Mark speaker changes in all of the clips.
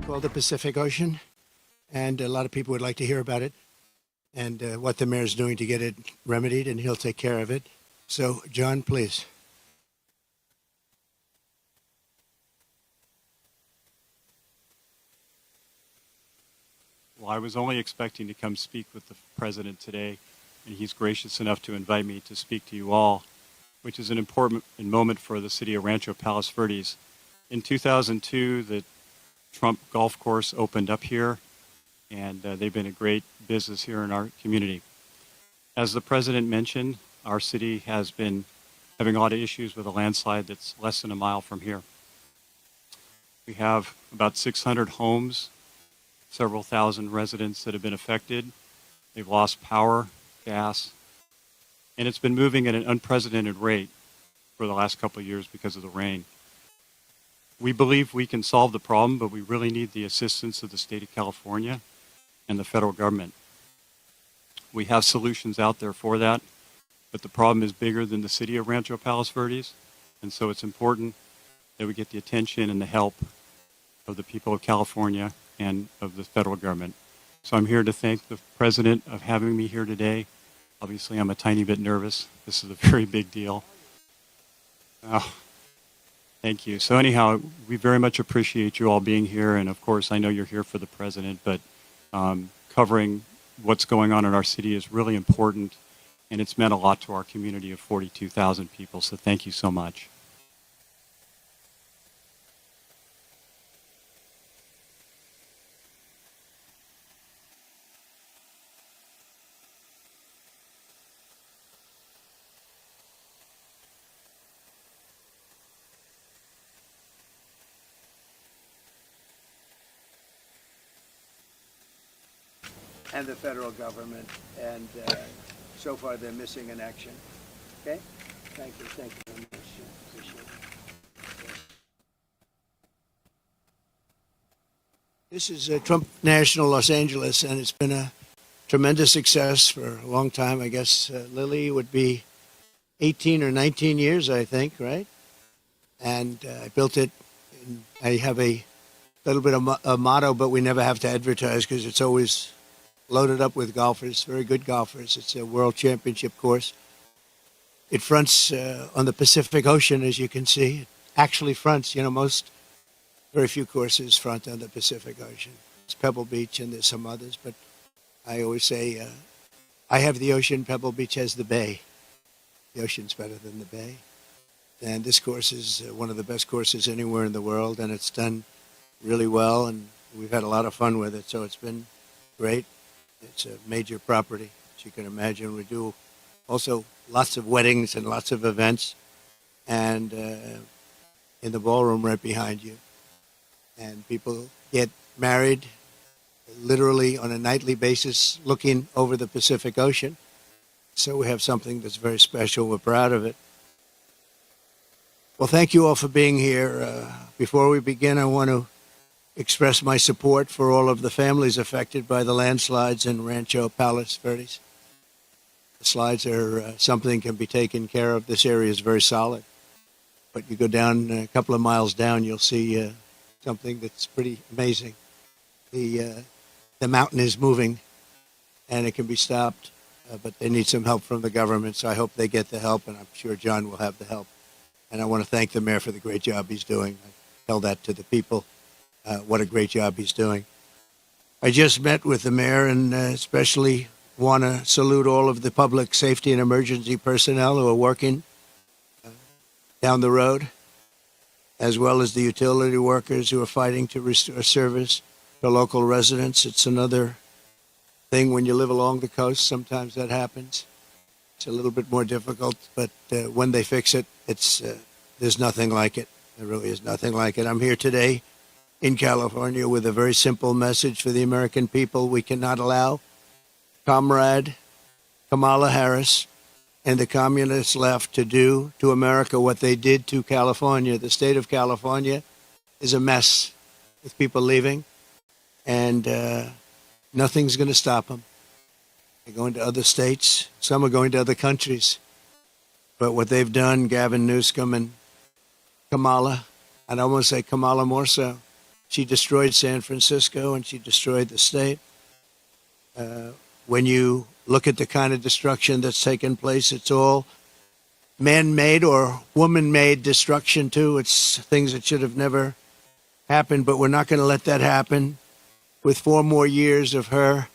Speaker 1: called the Pacific Ocean, and a lot of people would like to hear about it and what the mayor's doing to get it remedied, and he'll take care of it. So, John, please.
Speaker 2: Well, I was only expecting to come speak with the president today, and he's gracious enough to invite me to speak to you all, which is an important moment for the city of Rancho Palos Verdes. In 2002, the Trump Golf Course opened up here, and they've been a great business here in our community. As the president mentioned, our city has been having a lot of issues with a landslide that's less than a mile from here. We have about 600 homes, several thousand residents that have been affected. They've lost power, gas, and it's been moving at an unprecedented rate for the last couple of years because of the rain. We believe we can solve the problem, but we really need the assistance of the state of California and the federal government. We have solutions out there for that, but the problem is bigger than the city of Rancho Palos Verdes, and so it's important that we get the attention and the help of the people of California and of the federal government. So I'm here to thank the president of having me here today. Obviously, I'm a tiny bit nervous. This is a very big deal. Oh, thank you. So anyhow, we very much appreciate you all being here, and of course, I know you're here for the president, but covering what's going on in our city is really important, and it's meant a lot to our community of 42,000 people, so thank you so much.
Speaker 1: And the federal government, and so far they're missing in action. Okay? Thank you very much. Appreciate it. This is Trump National Los Angeles, and it's been a tremendous success for a long time. I guess Lily would be 18 or 19 years, I think, right? And I built it. I have a little bit of a motto, but we never have to advertise because it's always loaded up with golfers, very good golfers. It's a world championship course. It fronts on the Pacific Ocean, as you can see. It actually fronts, very few courses front on the Pacific Ocean. It's Pebble Beach, and there's some others, but I always say, I have the ocean, Pebble Beach has the bay. The ocean's better than the bay. And this course is one of the best courses anywhere in the world, and it's done really well, and we've had a lot of fun with it, so it's been great. It's a major property, as you can imagine. We do also lots of weddings and lots of events, and in the ballroom right behind you. And people get married literally on a nightly basis looking over the Pacific Ocean. So we have something that's very special. We're proud of it. Well, thank you all for being here. Before we begin, I want to express my support for all of the families affected by the landslides in Rancho Palos Verdes. The slides are something can be taken care of. This area is very solid. But you go down a couple of miles down, you'll see something that's pretty amazing. The mountain is moving, and it can be stopped, but they need some help from the government, so I hope they get the help, and I'm sure John will have the help. And I want to thank the mayor for the great job he's doing. I tell that to the people. What a great job he's doing. I just met with the mayor and especially want to salute all of the public safety and emergency personnel who are working down the road, as well as the utility workers who are fighting to restore service to local residents. It's another thing when you live along the coast. Sometimes that happens. It's a little bit more difficult, but when they fix it, there's nothing like it. There really is nothing like it. I'm here today in California with a very simple message for the American people. We cannot allow Comrade Kamala Harris and the communist left to do to America what they did to California. The state of California is a mess with people leaving, and nothing's going to stop them. They're going to other states. Some are going to other countries. But what they've done, Gavin Newsom and Kamala, I'd almost say Kamala more so, She destroyed San Francisco and she destroyed the state. When you look at the kind of destruction that's taken place, it's all man-made or woman-made destruction too. It's things that should have never happened, but we're not going to let that happen with 4 more years of her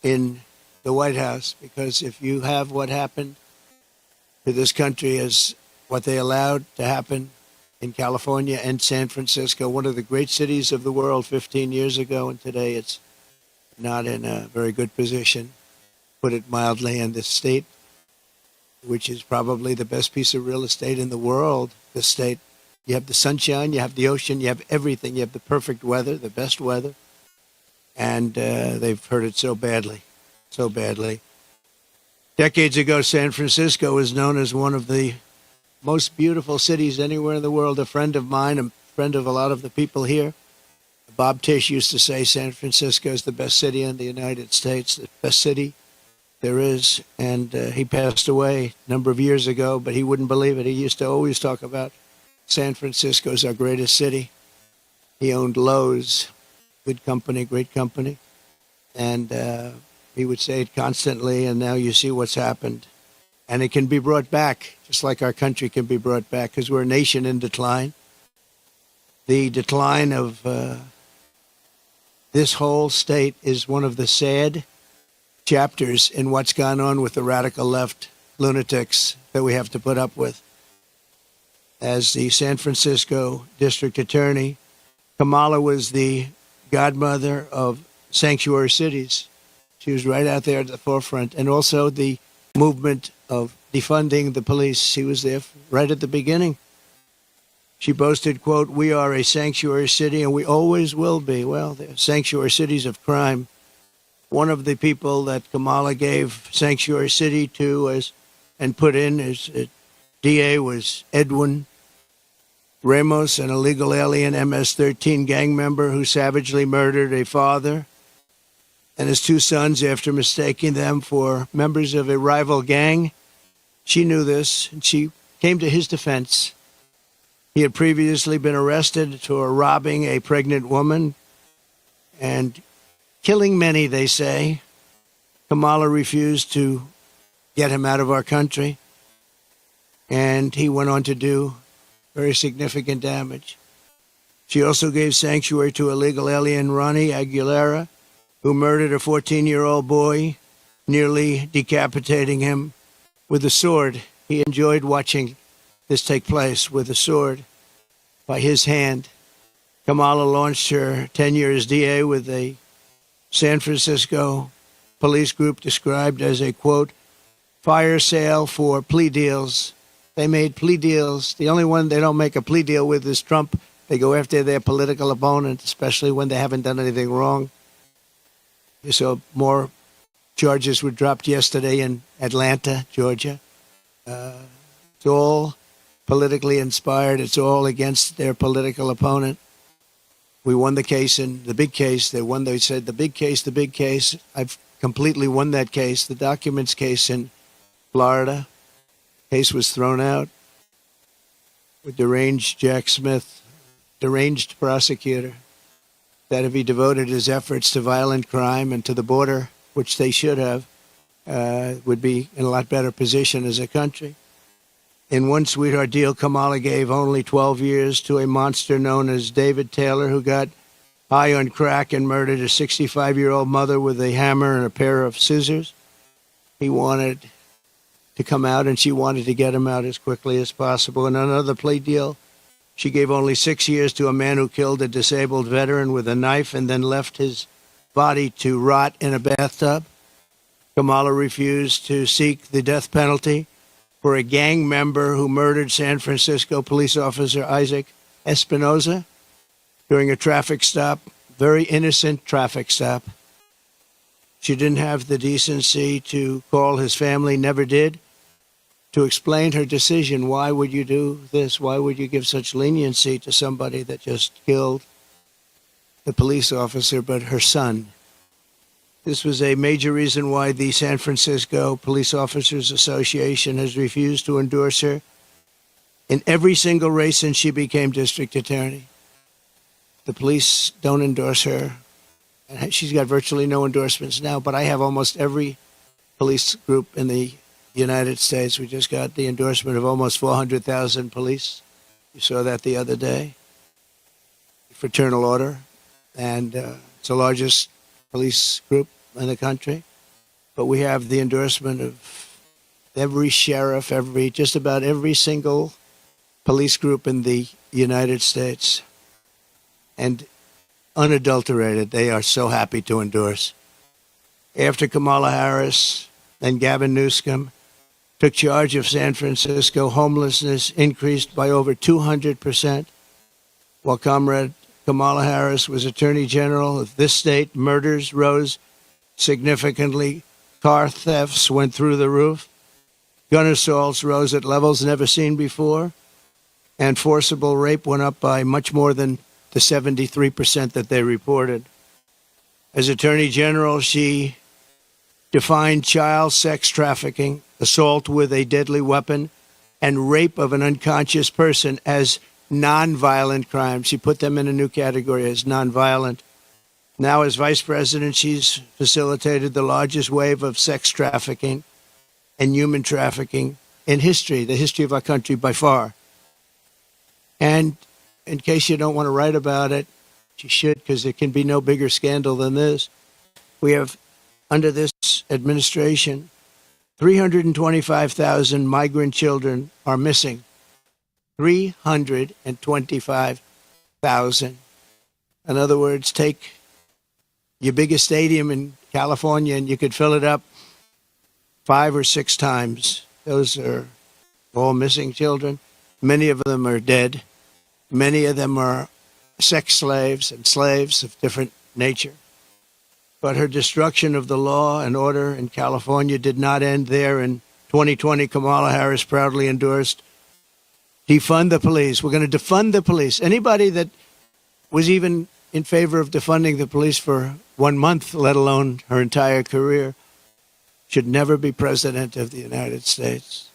Speaker 1: in the White House, because if you have what happened to this country as what they allowed to happen in California and San Francisco, one of the great cities of the world 15 years ago, and today it's not in a very good position, put it mildly, in this state, which is probably the best piece of real estate in the world, the state. You have the sunshine, you have the ocean, you have everything. You have the perfect weather, the best weather. And they've hurt it so badly, so badly. Decades ago, San Francisco was known as one of the most beautiful cities anywhere in the world. A friend of mine, a friend of a lot of the people here, Bob Tisch, used to say San Francisco is the best city in the United States, the best city there is. And he passed away a number of years ago, but he wouldn't believe it. He used to always talk about San Francisco is our greatest city. He owned Lowe's, good company, great company. And he would say it constantly, and now you see what's happened. And it can be brought back, just like our country can be brought back, because we're a nation in decline. The decline of this whole state is one of the sad chapters in what's gone on with the radical left lunatics that we have to put up with. As the San Francisco district attorney, Kamala was the godmother of sanctuary cities. She was right out there at the forefront. And also the movement of defunding the police. She was there right at the beginning. She boasted, quote, "We are a sanctuary city and we always will be." Well, they're sanctuary cities of crime. One of the people that Kamala gave sanctuary city to and put in as DA was Edwin Ramos, an illegal alien MS-13 gang member who savagely murdered a father and his 2 sons after mistaking them for members of a rival gang. She knew this, and she came to his defense. He had previously been arrested for robbing a pregnant woman and killing many, they say. Kamala refused to get him out of our country, and he went on to do very significant damage. She also gave sanctuary to illegal alien Ronnie Aguilera, who murdered a 14-year-old boy, nearly decapitating him with a sword. He enjoyed watching this take place with a sword by his hand. Kamala launched her tenure as DA with a San Francisco police group described as a, quote, fire sale for plea deals. They made plea deals. The only one they don't make a plea deal with is Trump. They go after their political opponent, especially when they haven't done anything wrong. You saw more charges were dropped yesterday in Atlanta, Georgia. It's all politically inspired. It's all against their political opponent. We won the case in the big case. They said the big case. I've completely won that case. The documents case in Florida. Case was thrown out with deranged Jack Smith, deranged prosecutor, that if he devoted his efforts to violent crime and to the border, which they should have, would be in a lot better position as a country. In one sweetheart deal, Kamala gave only 12 years to a monster known as David Taylor, who got high on crack and murdered a 65-year-old mother with a hammer and a pair of scissors. He wanted to come out, and she wanted to get him out as quickly as possible. In another plea deal, she gave only 6 years to a man who killed a disabled veteran with a knife and then left his body to rot in a bathtub. Kamala refused to seek the death penalty for a gang member who murdered San Francisco police officer Isaac Espinoza during a traffic stop, very innocent traffic stop. She didn't have the decency to call his family, never did, to explain her decision. Why would you do this? Why would you give such leniency to somebody that just killed the police officer, but her son? This was a major reason why the San Francisco Police Officers Association has refused to endorse her in every single race since she became district attorney. The police don't endorse her. And she's got virtually no endorsements now, but I have almost every police group in the United States. We just got the endorsement of almost 400,000 police. You saw that the other day. Fraternal order. And it's the largest police group in the country. But we have the endorsement of every sheriff, just about every single police group in the United States. And unadulterated, they are so happy to endorse. After Kamala Harris and Gavin Newsom took charge of San Francisco, homelessness increased by over 200%. While Comrade Kamala Harris was Attorney General of this state, murders rose significantly. Car thefts went through the roof. Gun assaults rose at levels never seen before. And forcible rape went up by much more than the 73% that they reported. As Attorney General, she defined child sex trafficking, assault with a deadly weapon, and rape of an unconscious person as nonviolent crimes. She put them in a new category as nonviolent. Now, as vice president, she's facilitated the largest wave of sex trafficking and human trafficking in history, the history of our country by far. And in case you don't want to write about it, you should, because there can be no bigger scandal than this. We have, under this administration, 325,000 migrant children are missing. 325,000. In other words, take your biggest stadium in California and you could fill it up 5 or 6 times. Those are all missing children. Many of them are dead. Many of them are sex slaves and slaves of different nature. But her destruction of the law and order in California did not end there. In 2020, Kamala Harris proudly endorsed defund the police. We're going to defund the police. Anybody that was even in favor of defunding the police for 1 month, let alone her entire career, should never be president of the United States.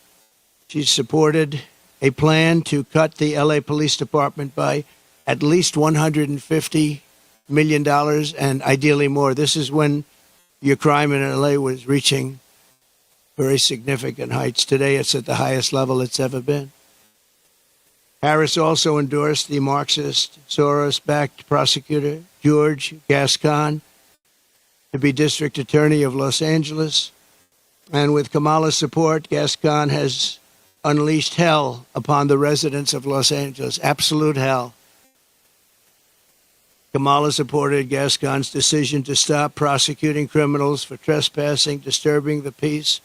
Speaker 1: She supported a plan to cut the LA Police Department by at least $150 million and ideally more. This is when your crime in LA was reaching very significant heights. Today, it's at the highest level it's ever been. Harris also endorsed the Marxist, Soros-backed prosecutor, George Gascon, to be district attorney of Los Angeles. And with Kamala's support, Gascon has unleashed hell upon the residents of Los Angeles, absolute hell. Kamala supported Gascon's decision to stop prosecuting criminals for trespassing, disturbing the peace,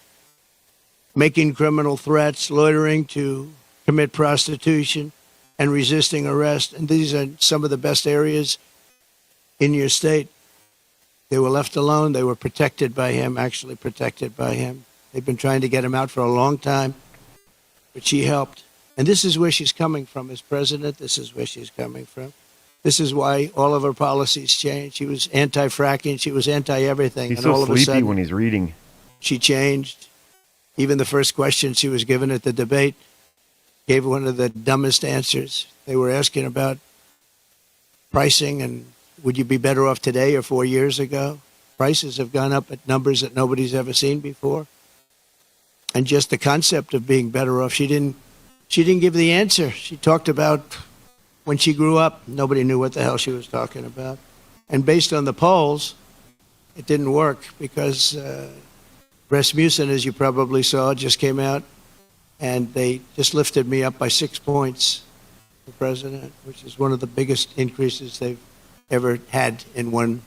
Speaker 1: making criminal threats, loitering to commit prostitution, and resisting arrest. And these are some of the best areas in your state. They were left alone. They were protected by him, actually protected by him. They've been trying to get him out for a long time, but she helped. And this is where she's coming from as president. This is where she's coming from. This is why all of her policies changed. She was anti-fracking. She was anti-everything.
Speaker 3: He's
Speaker 1: and
Speaker 3: so
Speaker 1: all of a
Speaker 3: sleepy
Speaker 1: sudden,
Speaker 3: when he's reading.
Speaker 1: she changed. Even the first question she was given at the debate gave one of the dumbest answers. They were asking about pricing and would you be better off today or 4 years ago? Prices have gone up at numbers that nobody's ever seen before. And just the concept of being better off, she didn't give the answer. She talked about when she grew up, nobody knew what the hell she was talking about. And based on the polls, it didn't work because Rasmussen, as you probably saw, just came out and they just lifted me up by 6 points for president, which is one of the biggest increases they've ever had in one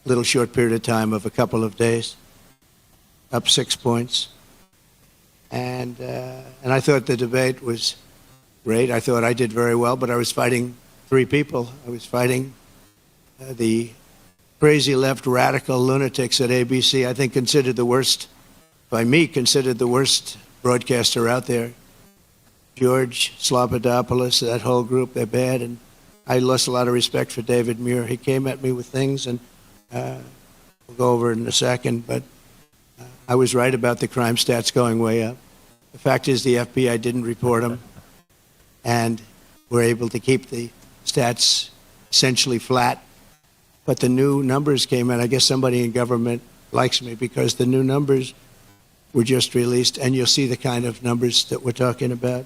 Speaker 1: little short period of time of a couple of days, up 6 points. And I thought the debate was great. I thought I did very well, but I was fighting 3 people. I was fighting the crazy left radical lunatics at ABC, I think considered the worst, by me, considered the worst broadcaster out there. George Slobodanopoulos, that whole group, they're bad. And I lost a lot of respect for David Muir. He came at me with things, and we'll go over it in a second, but I was right about the crime stats going way up. The fact is the FBI didn't report them, and we're able to keep the stats essentially flat. But the new numbers came in. I guess somebody in government likes me because the new numbers were just released, and you'll see the kind of numbers that we're talking about.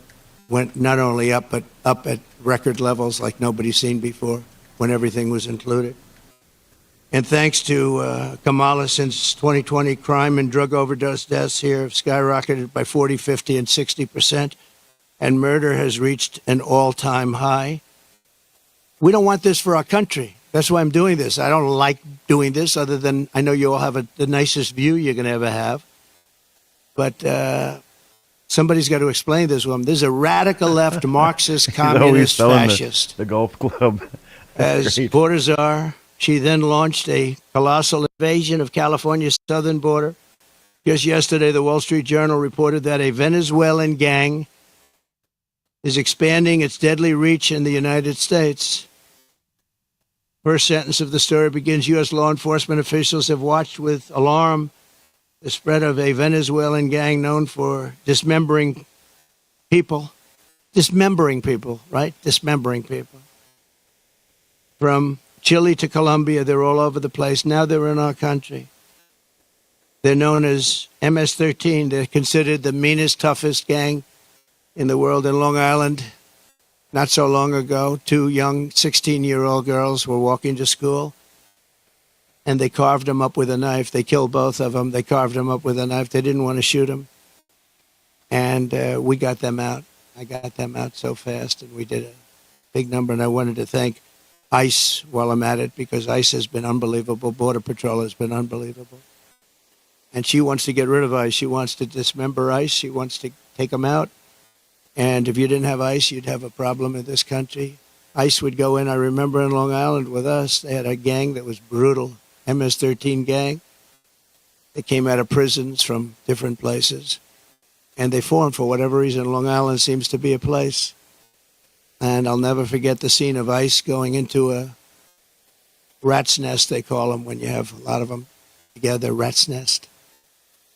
Speaker 1: Went not only up, but up at record levels like nobody's seen before when everything was included. And thanks to Kamala, since 2020, crime and drug overdose deaths here have skyrocketed by 40, 50, and 60%, and murder has reached an all-time high. We don't want this for our country. That's why I'm doing this. I don't like doing this, other than I know you all have the nicest view you're going to ever have. But somebody's got to explain this to them. This is a radical left, Marxist, communist, fascist.
Speaker 3: The golf club.
Speaker 1: As border czar, she then launched a colossal invasion of California's southern border. Just yesterday, the Wall Street Journal reported that a Venezuelan gang is expanding its deadly reach in the United States. First sentence of the story begins, U.S. law enforcement officials have watched with alarm the spread of a Venezuelan gang known for dismembering people. Dismembering people, right? Dismembering people. From Chile to Colombia, they're all over the place. Now they're in our country. They're known as MS-13. They're considered the meanest, toughest gang in the world. In Long Island, not so long ago, two young 16-year-old girls were walking to school, and they carved them up with a knife. They killed both of them. They carved them up with a knife. They didn't want to shoot them. And we got them out. I got them out so fast, and we did a big number. And I wanted to thank ICE while I'm at it, because ICE has been unbelievable. Border Patrol has been unbelievable. And she wants to get rid of ICE. She wants to dismember ICE. She wants to take them out. And if you didn't have ICE, you'd have a problem in this country. ICE would go in. I remember in Long Island with us, they had a gang that was brutal, MS-13 gang. They came out of prisons from different places. And they formed, for whatever reason, Long Island seems to be a place. And I'll never forget the scene of ICE going into a rat's nest, they call them, when you have a lot of them together, rat's nest.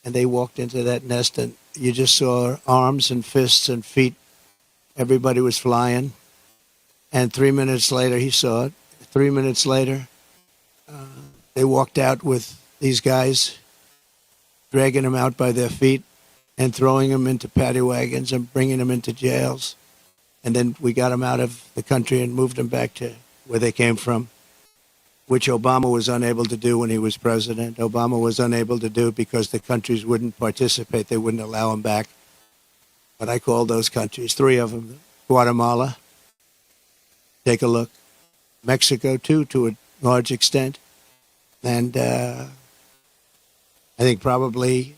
Speaker 1: And they walked into that nest, and you just saw arms and fists and feet. Everybody was flying. And 3 minutes later, he saw it. 3 minutes later, they walked out with these guys, dragging them out by their feet and throwing them into paddy wagons and bringing them into jails. And then we got them out of the country and moved them back to where they came from, which Obama was unable to do when he was president. Obama was unable to do because the countries wouldn't participate. They wouldn't allow him back. But I called those countries, three of them. Guatemala, take a look. Mexico, too, to a large extent. And I think probably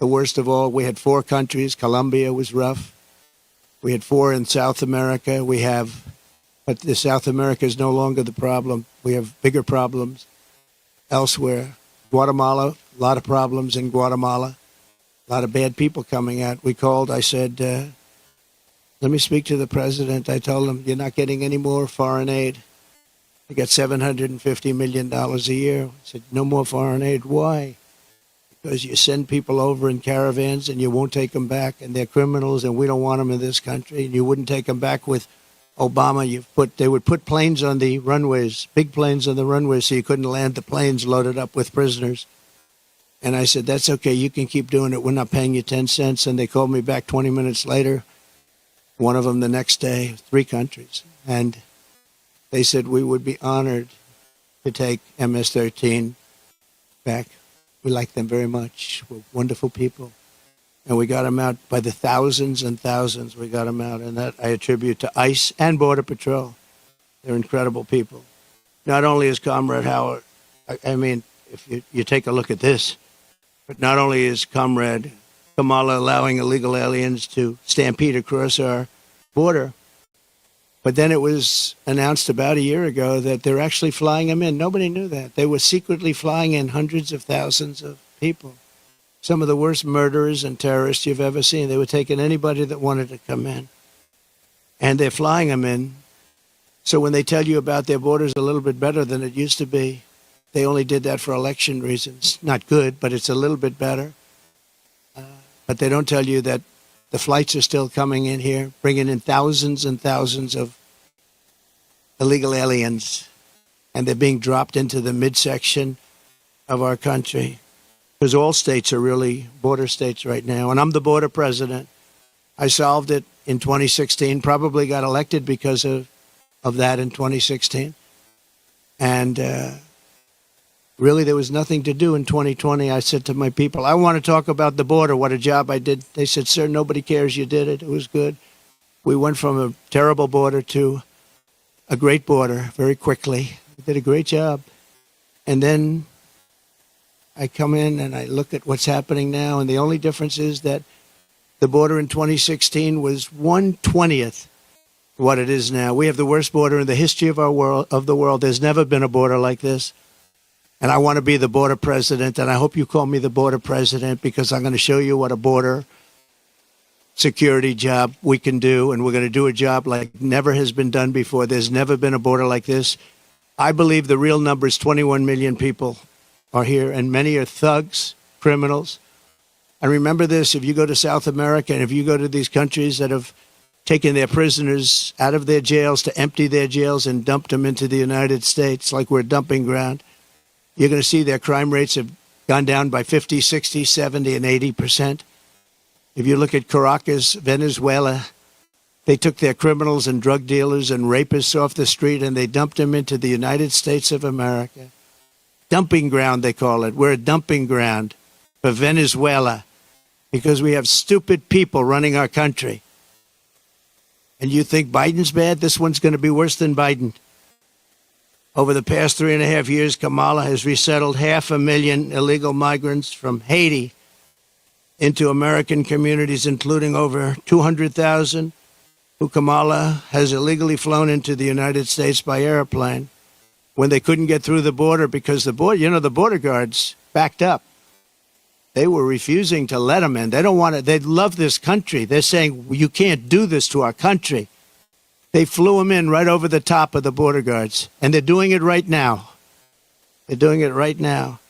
Speaker 1: the worst of all, we had four countries. Colombia was rough. We had four in South America. But the South America is no longer the problem. We have bigger problems elsewhere. Guatemala, a lot of problems in Guatemala. A lot of bad people coming out. We called, I said, let me speak to the president. I told him, you're not getting any more foreign aid. I got $750 million a year. I said, no more foreign aid. Why? Because you send people over in caravans and you won't take them back, and they're criminals, and we don't want them in this country. And you wouldn't take them back with Obama. They would put planes on the runways, big planes on the runways, so you couldn't land the planes loaded up with prisoners. And I said, that's okay. You can keep doing it. We're not paying you 10 cents. And they called me back 20 minutes later, one of them the next day, three countries. And they said we would be honored to take MS-13 back. We like them very much. We're wonderful people. And we got them out by the thousands and thousands. We got them out. And that I attribute to ICE and Border Patrol. They're incredible people. Not only is Comrade Howard, I mean, if you take a look at this, but not only is Comrade Kamala allowing illegal aliens to stampede across our border, but then it was announced about a year ago that they're actually flying them in. Nobody knew that. They were secretly flying in hundreds of thousands of people. Some of the worst murderers and terrorists you've ever seen. They were taking anybody that wanted to come in. And they're flying them in. So when they tell you about their borders a little bit better than it used to be, they only did that for election reasons. Not good, but it's a little bit better. But they don't tell you that the flights are still coming in here, bringing in thousands and thousands of illegal aliens, and they're being dropped into the midsection of our country, because all states are really border states right now. And I'm the border president. I solved it in 2016, probably got elected because of that in 2016. And really, there was nothing to do in 2020. I said to my people, I want to talk about the border, what a job I did. They said, sir, nobody cares you did it. It was good. We went from a terrible border to a great border very quickly. We did a great job. And then I come in and I look at what's happening now, and the only difference is that the border in 2016 was 1/20th what it is now. We have the worst border in the history of the world. There's never been a border like this. And I want to be the border president, and I hope you call me the border president, because I'm going to show you what a border security job we can do, and we're going to do a job like never has been done before. There's never been a border like this. I believe the real number is 21 million people are here, and many are thugs, criminals. And remember this, if you go to South America and if you go to these countries that have taken their prisoners out of their jails to empty their jails and dumped them into the United States like we're a dumping ground, you're going to see their crime rates have gone down by 50, 60, 70, and 80%. If you look at Caracas, Venezuela, they took their criminals and drug dealers and rapists off the street and they dumped them into the United States of America. Dumping ground, they call it. We're a dumping ground for Venezuela because we have stupid people running our country. And you think Biden's bad? This one's going to be worse than Biden. Over the past 3.5 years, Kamala has resettled 500,000 illegal migrants from Haiti into American communities, including over 200,000 who Kamala has illegally flown into the United States by airplane when they couldn't get through the border because the border guards backed up. They were refusing to let them in. They don't want it. They love this country. They're saying, you can't do this to our country. They flew them in right over the top of the border guards, and they're doing it right now. They're doing it right now.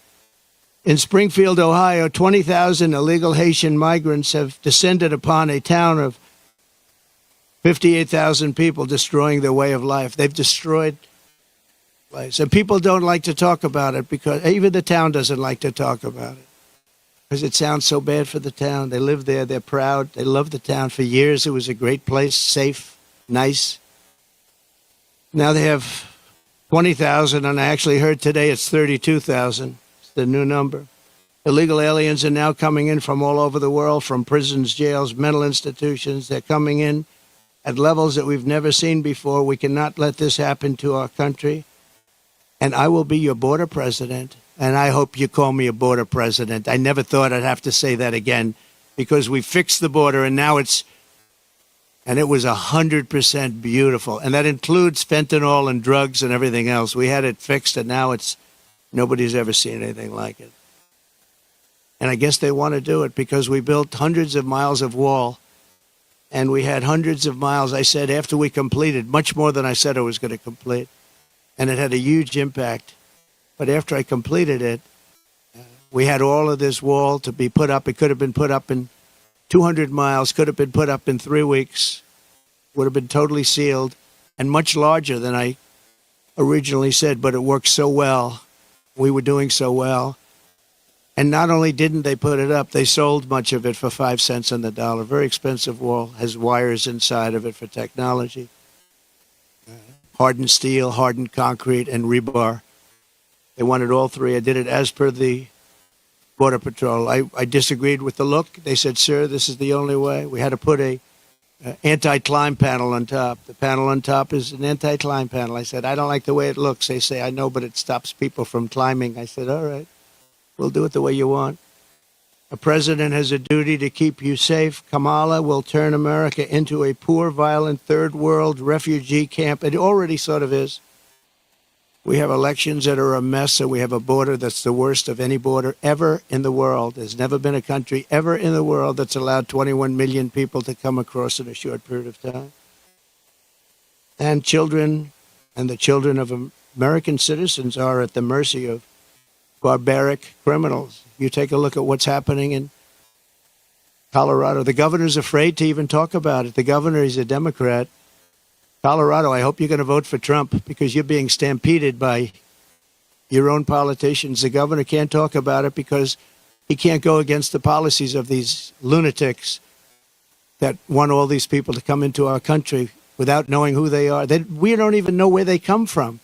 Speaker 1: In Springfield, Ohio, 20,000 illegal Haitian migrants have descended upon a town of 58,000 people, destroying their way of life. They've destroyed lives. And people don't like to talk about it because even the town doesn't like to talk about it because it sounds so bad for the town. They live there. They're proud. They love the town. For years, it was a great place, safe, nice. Now they have 20,000, and I actually heard today it's 32,000. It's the new number. Illegal aliens are now coming in from all over the world, from prisons, jails, mental institutions. They're coming in at levels that we've never seen before. We cannot let this happen to our country. And I will be your border president, and I hope you call me a border president. I never thought I'd have to say that again because we fixed the border, and now it was 100% beautiful. And that includes fentanyl and drugs and everything else. We had it fixed, and now nobody's ever seen anything like it. And I guess they want to do it because we built hundreds of miles of wall, and we had hundreds of miles, I said, after we completed, much more than I said I was going to complete. And it had a huge impact. But after I completed it, we had all of this wall to be put up. It could have been put up in 200 miles, could have been put up in 3 weeks, would have been totally sealed, and much larger than I originally said, but it worked so well. We were doing so well. And not only didn't they put it up, they sold much of it for 5 cents on the dollar. Very expensive wall, has wires inside of it for technology. Hardened steel, hardened concrete, and rebar. They wanted all three. I did it as per the Border Patrol. I disagreed with the look. They said, sir, this is the only way. We had to put a anti-climb panel on top. The panel on top is an anti-climb panel. I said, I don't like the way it looks. They say, I know, but it stops people from climbing. I said, all right, we'll do it the way you want. A president has a duty to keep you safe. Kamala will turn America into a poor, violent, third world refugee camp. It already sort of is. We have elections that are a mess, and we have a border that's the worst of any border ever in the world. There's never been a country ever in the world that's allowed 21 million people to come across in a short period of time. And children and the children of American citizens are at the mercy of barbaric criminals. You take a look at what's happening in Colorado. The governor's afraid to even talk about it. The governor is a Democrat. Colorado, I hope you're going to vote for Trump because you're being stampeded by your own politicians. The governor can't talk about it because he can't go against the policies of these lunatics that want all these people to come into our country without knowing who they are. We don't even know where they come from.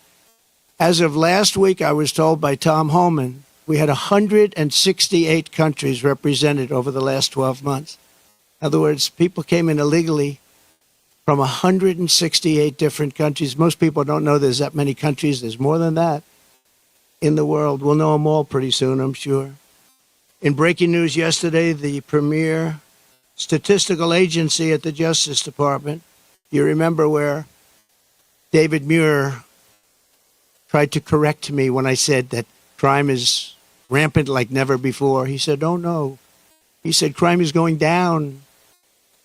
Speaker 1: As of last week, I was told by Tom Homan, we had 168 countries represented over the last 12 months. In other words, people came in illegally from 168 different countries. Most people don't know there's that many countries. There's more than that in the world. We'll know them all pretty soon, I'm sure. In breaking news yesterday, the premier statistical agency at the Justice Department, you remember where David Muir tried to correct me when I said that crime is rampant like never before. He said, oh, no. He said, crime is going down.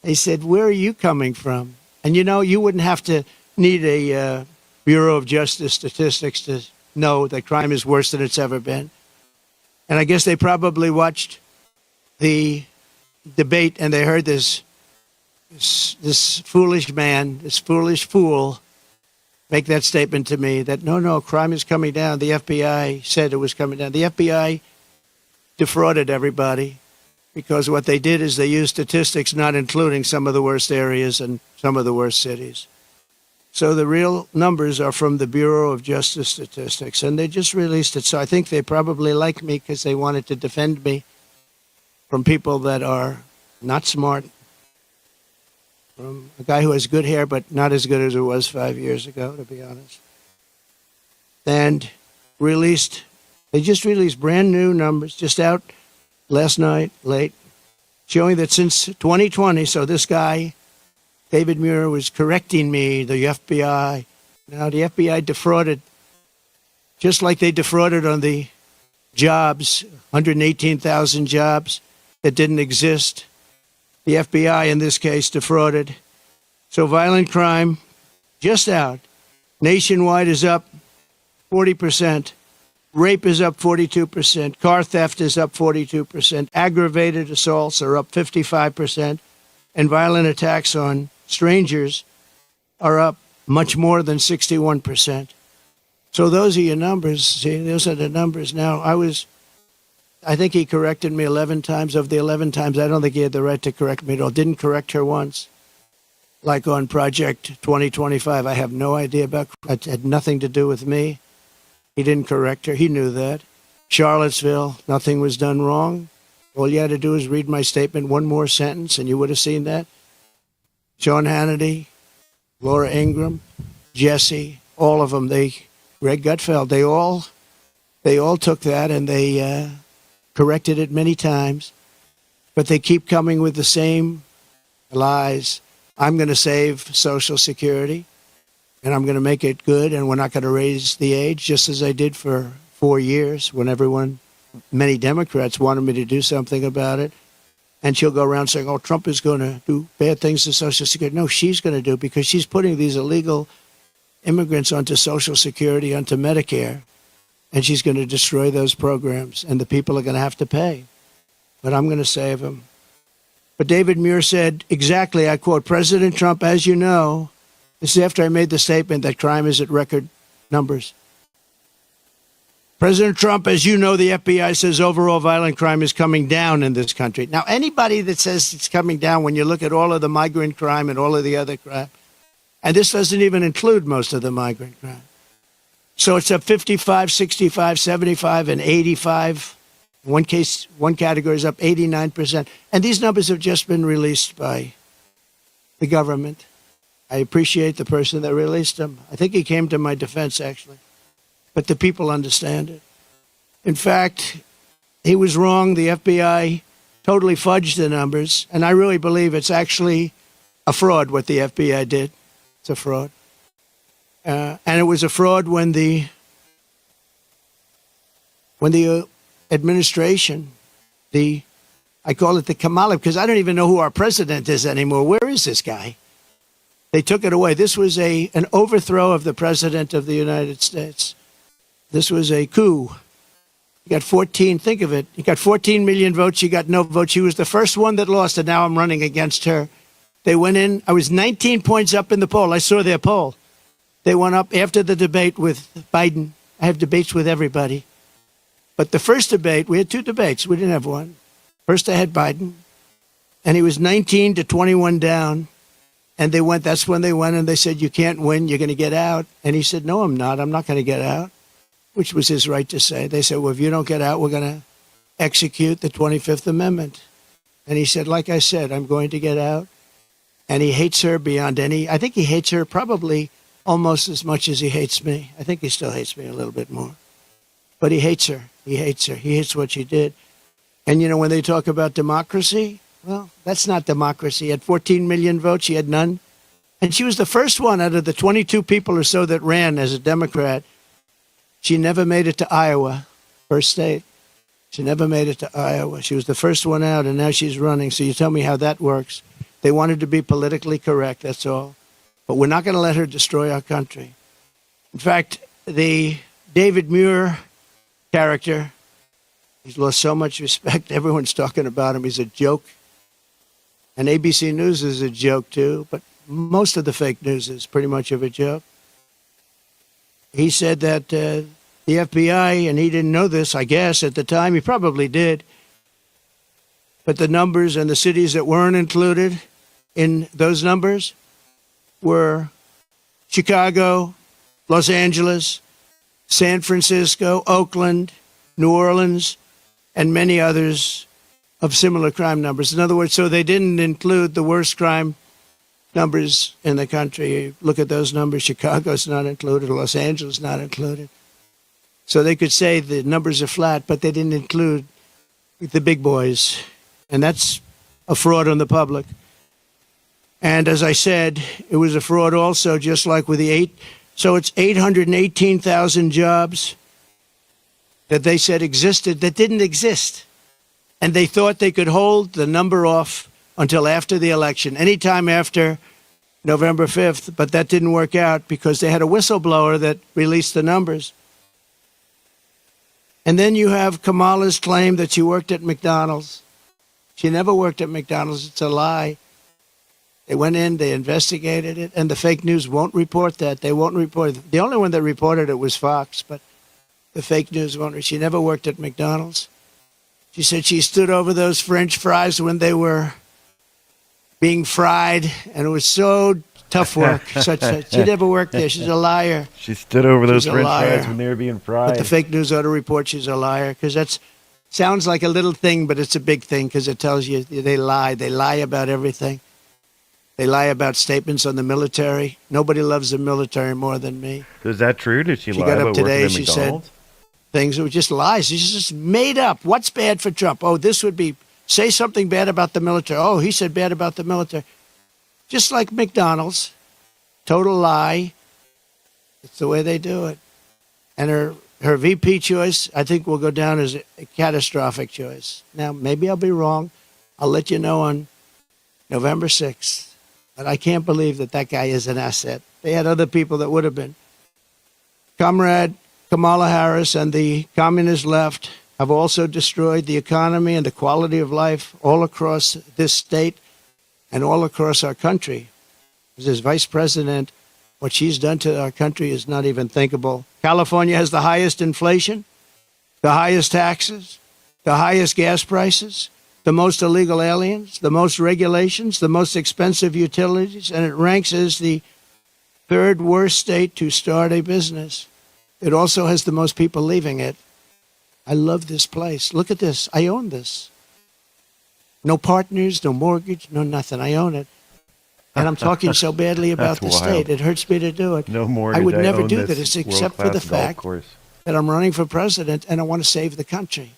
Speaker 1: I said, where are you coming from? And, you know, you wouldn't have to need a Bureau of Justice statistics to know that crime is worse than it's ever been. And I guess they probably watched the debate and they heard this foolish man, this foolish fool make that statement to me that, no, crime is coming down. The FBI said it was coming down. The FBI defrauded everybody because what they did is they used statistics not including some of the worst areas and some of the worst cities. So the real numbers are from the Bureau of Justice Statistics, and they just released it. So I think they probably like me because they wanted to defend me from people that are not smart, from a guy who has good hair but not as good as it was 5 years ago, to be honest. And they just released brand new numbers just out last night, late, showing that since 2020, so this guy, David Muir, was correcting me, the FBI. Now, the FBI defrauded, just like they defrauded on the jobs, 118,000 jobs that didn't exist. The FBI, in this case, defrauded. So violent crime, just out, nationwide is up 40%. Rape is up 42%. Car theft is up 42%. Aggravated assaults are up 55%. And violent attacks on strangers are up much more than 61%. So those are your numbers. See, those are the numbers. Now, I think he corrected me 11 times. Of the 11 times, I don't think he had the right to correct me at all. Didn't correct her once. Like on Project 2025, I have no idea about. It had nothing to do with me. He didn't correct her. He knew that. Charlottesville, nothing was done wrong. All you had to do is read my statement one more sentence, and you would have seen that. Sean Hannity, Laura Ingraham, Jesse, all of them. Greg Gutfeld, they all took that and they corrected it many times. But they keep coming with the same lies. I'm going to save Social Security, and I'm going to make it good, and we're not going to raise the age, just as I did for 4 years when many Democrats wanted me to do something about it. And she'll go around saying, oh, Trump is going to do bad things to Social Security. No, she's going to do, because she's putting these illegal immigrants onto Social Security, onto Medicare, and she's going to destroy those programs, and the people are going to have to pay. But I'm going to save them. But David Muir said exactly, I quote, President Trump, as you know, this is after I made the statement that crime is at record numbers. President Trump, as you know, the FBI says overall violent crime is coming down in this country. Now, anybody that says it's coming down, when you look at all of the migrant crime and all of the other crime, and this doesn't even include most of the migrant crime. So it's up 55, 65, 75, and 85. In one category is up 89%. And these numbers have just been released by the government. I appreciate the person that released them. I think he came to my defense, actually. But the people understand it. In fact, he was wrong. The FBI totally fudged the numbers. And I really believe it's actually a fraud what the FBI did. It's a fraud. And it was a fraud when the administration, I call it the Kamala, because I don't even know who our president is anymore. Where is this guy? They took it away. This was an overthrow of the president of the United States. This was a coup. You got 14, think of it. You got 14 million votes. You got no votes. She was the first one that lost, and now I'm running against her. They went in. I was 19 points up in the poll. I saw their poll. They went up after the debate with Biden. I have debates with everybody. But the first debate, we had two debates. We didn't have one. First, I had Biden, and he was 19 to 21 down. And they went, that's when they went, and they said, you can't win, you're going to get out. And he said, no, I'm not going to get out, which was his right to say. They said, well, if you don't get out, we're going to execute the 25th Amendment. And he said, like I said, I'm going to get out. And he hates her beyond I think he hates her probably almost as much as he hates me. I think he still hates me a little bit more. But he hates her. He hates her. He hates what she did. And, when they talk about democracy, well, that's not democracy. He had 14 million votes. She had none. And she was the first one out of the 22 people or so that ran as a Democrat. She never made it to Iowa, first state. She never made it to Iowa. She was the first one out, and now she's running. So you tell me how that works. They wanted to be politically correct, that's all. But we're not going to let her destroy our country. In fact, the David Muir character, he's lost so much respect. Everyone's talking about him. He's a joke. And ABC News is a joke, too. But most of the fake news is pretty much of a joke. He said that the FBI, and he didn't know this, I guess, at the time. He probably did. But the numbers and the cities that weren't included in those numbers were Chicago, Los Angeles, San Francisco, Oakland, New Orleans, and many others of similar crime numbers. In other words, so they didn't include the worst crime numbers in the country. Look at those numbers. Chicago's not included. Los Angeles not included. So they could say the numbers are flat, but they didn't include the big boys. And that's a fraud on the public. And as I said, it was a fraud also, just like with so it's 818,000 jobs that they said existed that didn't exist. And they thought they could hold the number off until after the election, anytime after November 5th. But that didn't work out because they had a whistleblower that released the numbers. And then you have Kamala's claim that she worked at McDonald's. She never worked at McDonald's. It's a lie. They went in, they investigated it, and the fake news won't report that. They won't report it. The only one that reported it was Fox, but the fake news won't. She never worked at McDonald's. She said she stood over those French fries when they were being fried, and it was so tough work. She never worked there. She's a liar.
Speaker 3: She stood over those French fries when they were being fried.
Speaker 1: But the fake news ought to report she's a liar, because that sounds like a little thing, but it's a big thing, because it tells you they lie. They lie about everything. They lie about statements on the military. Nobody loves the military more than me.
Speaker 3: So is that true? Did she lie
Speaker 1: got
Speaker 3: about
Speaker 1: up today,
Speaker 3: working at McDonald's?
Speaker 1: Said things that were just lies. She's just made up. What's bad for Trump? Oh, this would be, say something bad about the military. Oh, he said bad about the military. Just like McDonald's. Total lie. It's the way they do it. And her VP choice, I think, will go down as a catastrophic choice. Now, maybe I'll be wrong. I'll let you know on November 6th. But I can't believe that guy is an asset. They had other people that would have been. Comrade Kamala Harris and the communist left have also destroyed the economy and the quality of life all across this state and all across our country. As vice president, what she's done to our country is not even thinkable. California has the highest inflation, the highest taxes, the highest gas prices, the most illegal aliens, the most regulations, the most expensive utilities, and it ranks as the third worst state to start a business. It also has the most people leaving it. I love this place. Look at this. I own this. No partners, no mortgage, no nothing. I own it. And I'm talking so badly about the state. It hurts me to do it.
Speaker 3: No mortgage.
Speaker 1: I would never do this except for the fact that I'm running for president and I want to save the country.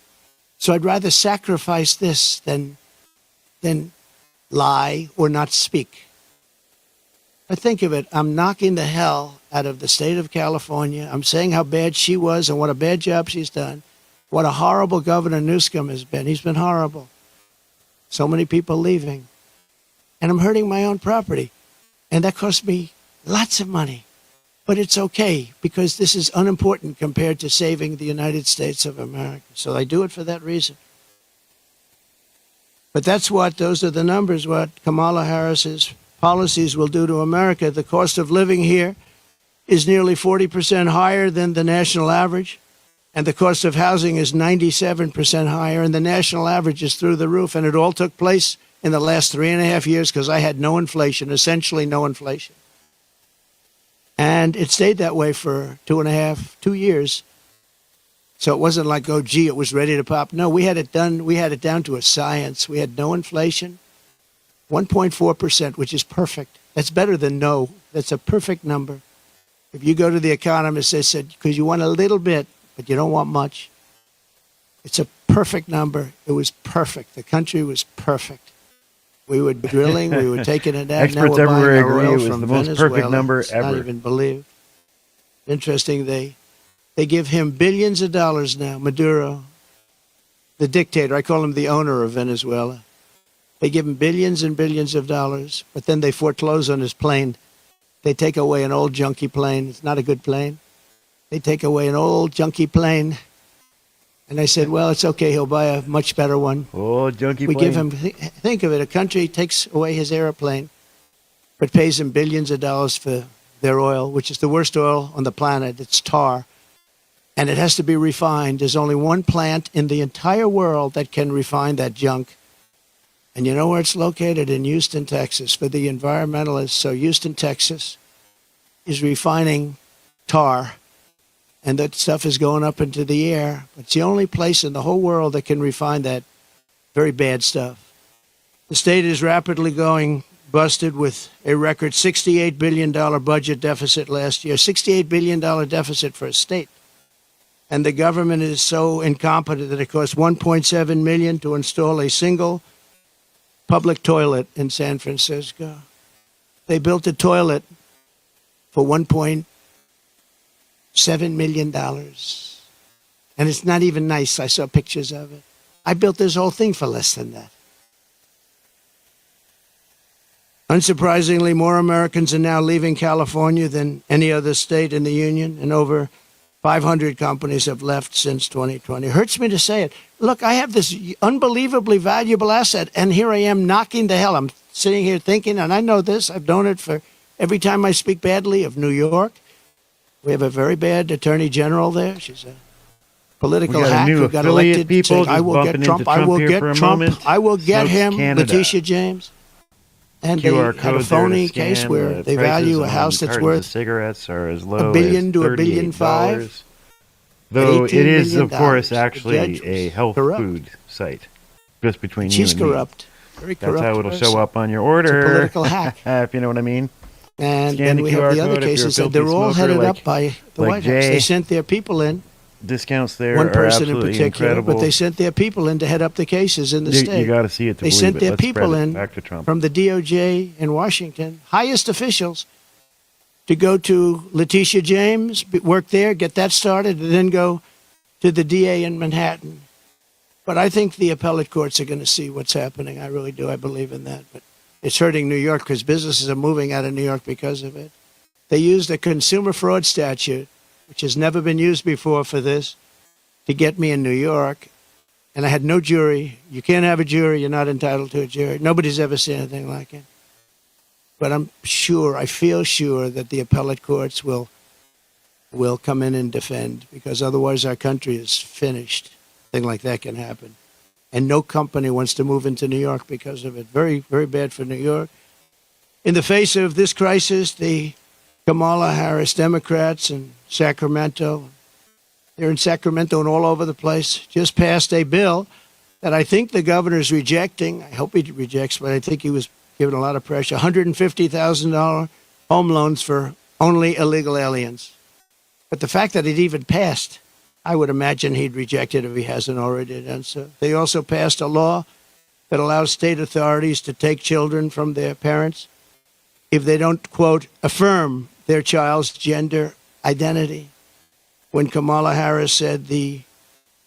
Speaker 1: So I'd rather sacrifice this than lie or not speak. But think of it. I'm knocking the hell out of the state of California. I'm saying how bad she was and what a bad job she's done. What a horrible Governor Newsom has been. He's been horrible. So many people leaving. And I'm hurting my own property. And that cost me lots of money. But it's okay, because this is unimportant compared to saving the United States of America. So I do it for that reason. But those are the numbers, what Kamala Harris's policies will do to America. The cost of living here is nearly 40% higher than the national average, and the cost of housing is 97% higher, and the national average is through the roof. And it all took place in the last 3.5 years because I had no inflation, essentially no inflation. And it stayed that way for 2 years. So it wasn't like, oh, gee, it was ready to pop. No, we had it done. We had it down to a science. We had no inflation, 1.4%, which is perfect. That's better than no. That's a perfect number. If you go to the economist, they said, because you want a little bit, but you don't want much. It's a perfect number. It was perfect. The country was perfect. We were drilling. We were taking it out.
Speaker 3: Experts
Speaker 1: now we're
Speaker 3: everywhere
Speaker 1: buying our
Speaker 3: agree
Speaker 1: oil
Speaker 3: it was
Speaker 1: from
Speaker 3: the most
Speaker 1: Venezuela.
Speaker 3: perfect number
Speaker 1: It's
Speaker 3: ever.
Speaker 1: Not even believe. Interesting. They give him billions of dollars now. Maduro, the dictator. I call him the owner of Venezuela. They give him billions and billions of dollars, but then they foreclose on his plane. They take away an old junky plane. It's not a good plane. They take away an old junky plane. And I said, well, it's okay. He'll buy a much better one.
Speaker 3: Oh, junkie
Speaker 1: We
Speaker 3: plane.
Speaker 1: give him, think of it, a country takes away his airplane, but pays him billions of dollars for their oil, which is the worst oil on the planet. It's tar. And it has to be refined. There's only one plant in the entire world that can refine that junk. And you know where it's located? In Houston, Texas, for the environmentalists. So Houston, Texas is refining tar, and that stuff is going up into the air. It's the only place in the whole world that can refine that very bad stuff. The state is rapidly going busted with a record $68 billion budget deficit last year, $68 billion deficit for a state. And the government is so incompetent that it costs $1.7 million to install a single public toilet in San Francisco. They built a toilet for $1.7 million. And it's not even nice. I saw pictures of it. I built this whole thing for less than that. Unsurprisingly, more Americans are now leaving California than any other state in the union, and over 500 companies have left since 2020. It hurts me to say it. Look, I have this unbelievably valuable asset, and here I am knocking the hell. I'm sitting here thinking, and I know this, I've known it for every time I speak badly of New York. We have a very bad attorney general there. She's a political
Speaker 3: We got a
Speaker 1: hack
Speaker 3: new
Speaker 1: who got
Speaker 3: affiliate,
Speaker 1: elected.
Speaker 3: people,
Speaker 1: saying,
Speaker 3: just
Speaker 1: I will
Speaker 3: bumping
Speaker 1: get Trump.
Speaker 3: into
Speaker 1: I
Speaker 3: Trump
Speaker 1: will
Speaker 3: here
Speaker 1: get
Speaker 3: for a
Speaker 1: Trump.
Speaker 3: moment.
Speaker 1: I will get
Speaker 3: Snopes
Speaker 1: him,
Speaker 3: Canada.
Speaker 1: Letitia James. And
Speaker 3: QR
Speaker 1: they had a
Speaker 3: code there to
Speaker 1: phony case
Speaker 3: scan.
Speaker 1: where
Speaker 3: The
Speaker 1: they
Speaker 3: prices
Speaker 1: value a
Speaker 3: on
Speaker 1: house that's
Speaker 3: cartons of
Speaker 1: worth
Speaker 3: cigarettes are as low
Speaker 1: $1 billion
Speaker 3: as
Speaker 1: to $1.5 billion.
Speaker 3: $38. Though it
Speaker 1: $18
Speaker 3: is, of
Speaker 1: million.
Speaker 3: course,
Speaker 1: The
Speaker 3: actually
Speaker 1: judge
Speaker 3: a
Speaker 1: was
Speaker 3: health
Speaker 1: corrupt.
Speaker 3: food site. Just between you
Speaker 1: She's
Speaker 3: and me.
Speaker 1: corrupt. Very corrupt.
Speaker 3: That's how it'll
Speaker 1: person.
Speaker 3: show up on your
Speaker 1: It's a
Speaker 3: order.
Speaker 1: political hack.
Speaker 3: If you know what I mean.
Speaker 1: And
Speaker 3: Scan
Speaker 1: then
Speaker 3: the
Speaker 1: we
Speaker 3: QR
Speaker 1: have the other
Speaker 3: code if you're a
Speaker 1: cases that
Speaker 3: filthy
Speaker 1: they're all
Speaker 3: smoker
Speaker 1: headed
Speaker 3: like-
Speaker 1: up by the
Speaker 3: like
Speaker 1: White House.
Speaker 3: Jay.
Speaker 1: They sent their people in,
Speaker 3: Discounts there
Speaker 1: one
Speaker 3: are
Speaker 1: person in
Speaker 3: absolutely
Speaker 1: particular,
Speaker 3: incredible.
Speaker 1: but they sent their people in to head up the cases in the
Speaker 3: You
Speaker 1: state.
Speaker 3: got to see it to
Speaker 1: They
Speaker 3: believe
Speaker 1: sent
Speaker 3: it.
Speaker 1: their
Speaker 3: Let's
Speaker 1: people
Speaker 3: spread it.
Speaker 1: in
Speaker 3: Back to Trump.
Speaker 1: from the DOJ in Washington, highest officials, to go to Letitia James, work there, get that started, and then go to the DA in Manhattan. But I think the appellate courts are going to see what's happening. I really do. I believe in that. But it's hurting New York because businesses are moving out of New York because of it. They used a consumer fraud statute, which has never been used before for this, to get me in New York. And I had no jury. You can't have a jury. You're not entitled to a jury. Nobody's ever seen anything like it. But I'm sure, I feel sure that the appellate courts will come in and defend, because otherwise our country is finished. Thing like that can happen. And no company wants to move into New York because of it. Very, very bad for New York. In the face of this crisis, the Kamala Harris Democrats in Sacramento, they're in Sacramento and all over the place, just passed a bill that I think the governor's rejecting. I hope he rejects, but I think he was given a lot of pressure. $150,000 home loans for only illegal aliens. But the fact that it even passed, I would imagine he'd reject it if he hasn't already done so. They also passed a law that allows state authorities to take children from their parents if they don't, quote, affirm their child's gender identity. When Kamala Harris said the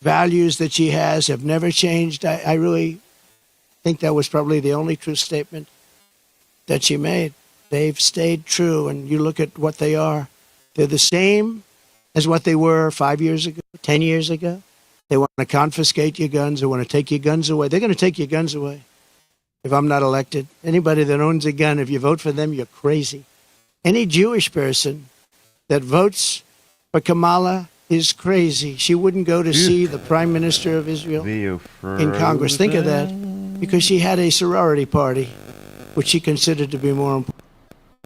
Speaker 1: values that she has have never changed, I really think that was probably the only true statement that she made. They've stayed true, and you look at what they are. They're the same as what they were 5 years ago, 10 years ago. They want to confiscate your guns. They want to take your guns away. They're going to take your guns away. if I'm not elected. Anybody that owns a gun, if you vote for them, you're crazy. Any Jewish person that votes for Kamala is crazy. She wouldn't go to see the Prime Minister of Israel in Congress. Think of that. Because she had a sorority party, which she considered to be more important.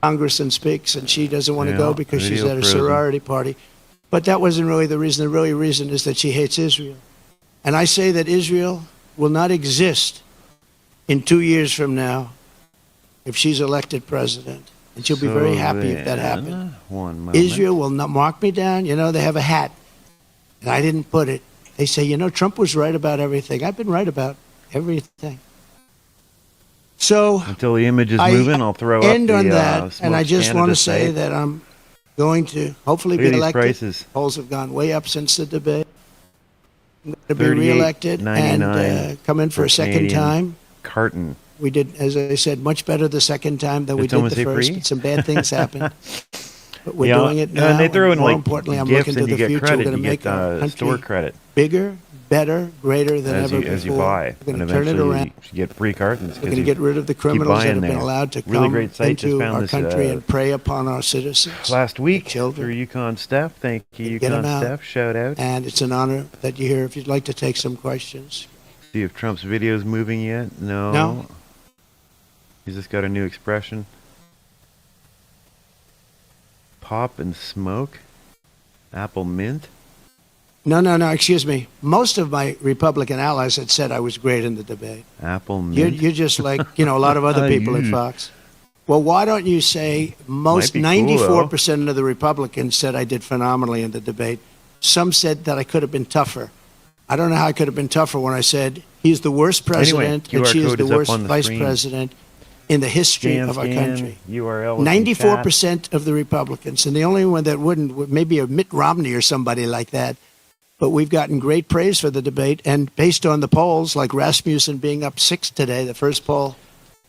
Speaker 1: Congress and speaks, and she doesn't want to go because she's at a sorority party. But that wasn't really the reason. The real reason is that she hates Israel. And I say that Israel will not exist in 2 years from now if she's elected president. And she'll be very happy if that happened. Israel will not, mark me down. You know, they have a hat, and I didn't put it. They say, you know, Trump was right about everything. I've been right about everything. So
Speaker 3: until the image is moving, I'll throw
Speaker 1: end
Speaker 3: up
Speaker 1: on
Speaker 3: the,
Speaker 1: that, and I just want to say
Speaker 3: site.
Speaker 1: that I'm going to hopefully
Speaker 3: Look
Speaker 1: be
Speaker 3: at these
Speaker 1: elected.
Speaker 3: prices.
Speaker 1: Polls have gone way up since the debate. I'm going to be reelected and come in for a second
Speaker 3: Canadian
Speaker 1: time.
Speaker 3: Carton.
Speaker 1: We did, as I said, much better the second time than we did the first. But some bad things happened. But we're doing it now.
Speaker 3: And they throw in
Speaker 1: more
Speaker 3: like
Speaker 1: importantly, I'm
Speaker 3: gifts
Speaker 1: looking to
Speaker 3: and you
Speaker 1: the
Speaker 3: get
Speaker 1: future.
Speaker 3: credit.
Speaker 1: We're going to
Speaker 3: You
Speaker 1: make
Speaker 3: get
Speaker 1: our country
Speaker 3: store credit
Speaker 1: bigger, better, greater than ever before.
Speaker 3: As you buy.
Speaker 1: We're going
Speaker 3: And
Speaker 1: to turn it
Speaker 3: eventually
Speaker 1: around.
Speaker 3: you get free cartons.
Speaker 1: We're going to get rid of the criminals that have been
Speaker 3: there.
Speaker 1: allowed to
Speaker 3: Really
Speaker 1: come
Speaker 3: great site. Just
Speaker 1: into
Speaker 3: found
Speaker 1: our
Speaker 3: this,
Speaker 1: country and prey upon our citizens.
Speaker 3: last week
Speaker 1: children.
Speaker 3: through Yukon Steph. Thank you,
Speaker 1: Get 'em
Speaker 3: Yukon
Speaker 1: out.
Speaker 3: Steph. Shout out.
Speaker 1: And it's an honor that you're here. If you'd like to take some questions.
Speaker 3: See if Trump's video's moving yet.
Speaker 1: No.
Speaker 3: He's just got a new expression. Pop and smoke. Apple mint.
Speaker 1: No, excuse me. Most of my Republican allies had said I was great in the debate.
Speaker 3: Apple mint.
Speaker 1: You're just like, you know, a lot of other people at Fox. Well, why don't you say most
Speaker 3: Might be cool,
Speaker 1: 94% of the Republicans said I did phenomenally in the debate. Some said that I could have been tougher. I don't know how I could have been tougher when I said he's the worst president and she is the worst vice president in the history of our country.
Speaker 3: URL
Speaker 1: 94% of the Republicans, and the only one that wouldn't, maybe a Mitt Romney or somebody like that. But we've gotten great praise for the debate, and based on the polls, like Rasmussen being up 6 today, the first poll,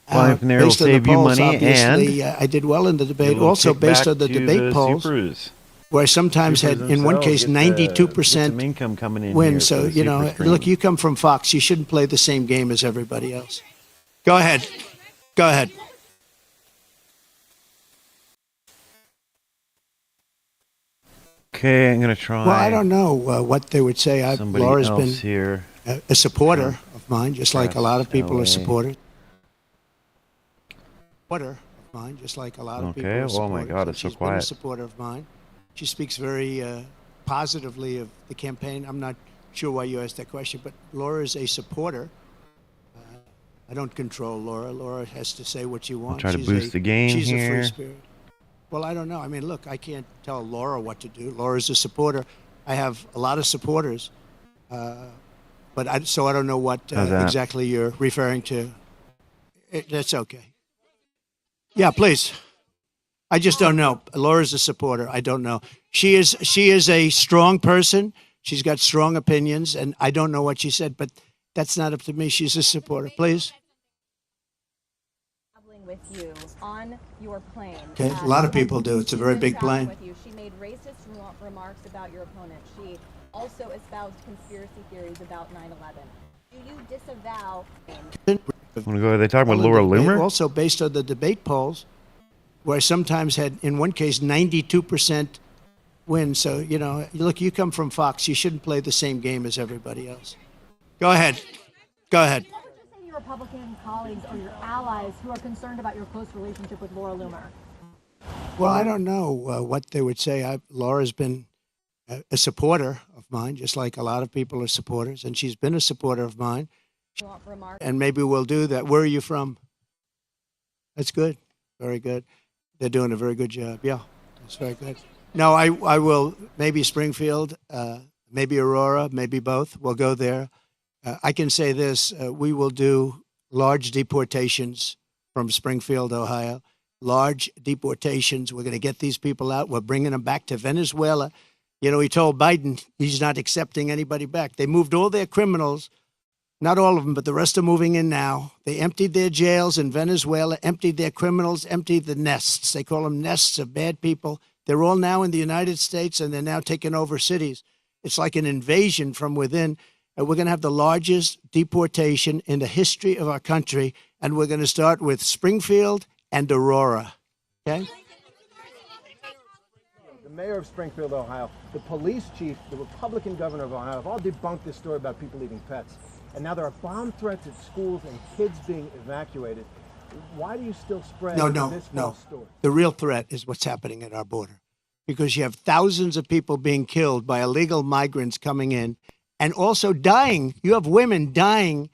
Speaker 3: Five there will
Speaker 1: based on the
Speaker 3: save you
Speaker 1: polls,
Speaker 3: money,
Speaker 1: obviously, I did well in the debate. Also, based on the debate polls, where I sometimes had, in one case, 92%
Speaker 3: income coming in
Speaker 1: win.
Speaker 3: here
Speaker 1: So,
Speaker 3: for the
Speaker 1: you know,
Speaker 3: super screen.
Speaker 1: look, you come from Fox. You shouldn't play the same game as everybody else. Go ahead. Go ahead.
Speaker 3: Okay, I'm going to try.
Speaker 1: Well, I don't know what they would say.
Speaker 3: somebody
Speaker 1: Laura's
Speaker 3: else
Speaker 1: been
Speaker 3: here.
Speaker 1: a supporter of mine, just like a lot of people
Speaker 3: LA.
Speaker 1: are supporters. Supporter of mine, just like a lot of people
Speaker 3: Okay,
Speaker 1: are
Speaker 3: oh
Speaker 1: supporters.
Speaker 3: my God,
Speaker 1: And
Speaker 3: it's so
Speaker 1: she's been a
Speaker 3: quiet.
Speaker 1: supporter of mine. She speaks very positively of the campaign. I'm not sure why you asked that question, but Laura is a supporter. I don't control Laura. Laura has to say what she wants.
Speaker 3: try to boost the game
Speaker 1: She's a
Speaker 3: here.
Speaker 1: free spirit. Well, I don't know. I mean, look, I can't tell Laura what to do. Laura's a supporter. I have a lot of supporters, but I don't know what
Speaker 3: How's that?
Speaker 1: exactly you're referring to. That's okay. Yeah, please. I just don't know. Laura's a supporter. I don't know. She is a strong person. She's got strong opinions, and I don't know what she said, but that's not up to me. She's a supporter. Please.
Speaker 4: With you on your plane.
Speaker 1: Okay, a lot of people do. It's a very big plane.
Speaker 4: With you. She made racist remarks about your opponent. She also espoused conspiracy theories about 9/11. Do you disavow?
Speaker 3: Want to go? Are they talking about Laura Loomer?
Speaker 1: Also, based on the debate polls, where I sometimes had, in one case, 92% win. So, you know, look, you come from Fox. You shouldn't play the same game as everybody else. Go ahead. Go ahead.
Speaker 5: What would you say to your Republican colleagues or your allies who are concerned about your close relationship with Laura Loomer?
Speaker 1: Well, I don't know what they would say. Laura's been a supporter of mine, just like a lot of people are supporters, and she's been a supporter of mine. And maybe we'll do that. Where are you from? That's good. Very good. They're doing a very good job. Yeah, that's very good. No, I will, maybe Springfield, maybe Aurora, maybe both. We'll go there. I can say this, we will do large deportations from Springfield, Ohio. Large deportations. We're going to get these people out. We're bringing them back to Venezuela. You know, he told Biden he's not accepting anybody back. They moved all their criminals, not all of them, but the rest are moving in now. They emptied their jails in Venezuela, emptied their criminals, emptied the nests. They call them nests of bad people. They're all now in the United States, and they're now taking over cities. It's like an invasion from within. We're going to have the largest deportation in the history of our country, and we're going to start with Springfield and Aurora. Okay?
Speaker 6: The mayor of Springfield, Ohio, the police chief, the Republican governor of Ohio have all debunked this story about people eating pets. And now there are bomb threats at schools and kids being evacuated. Why do you still spread this false story?
Speaker 1: The real threat is what's happening at our border, because you have thousands of people being killed by illegal migrants coming in and also dying. You have women dying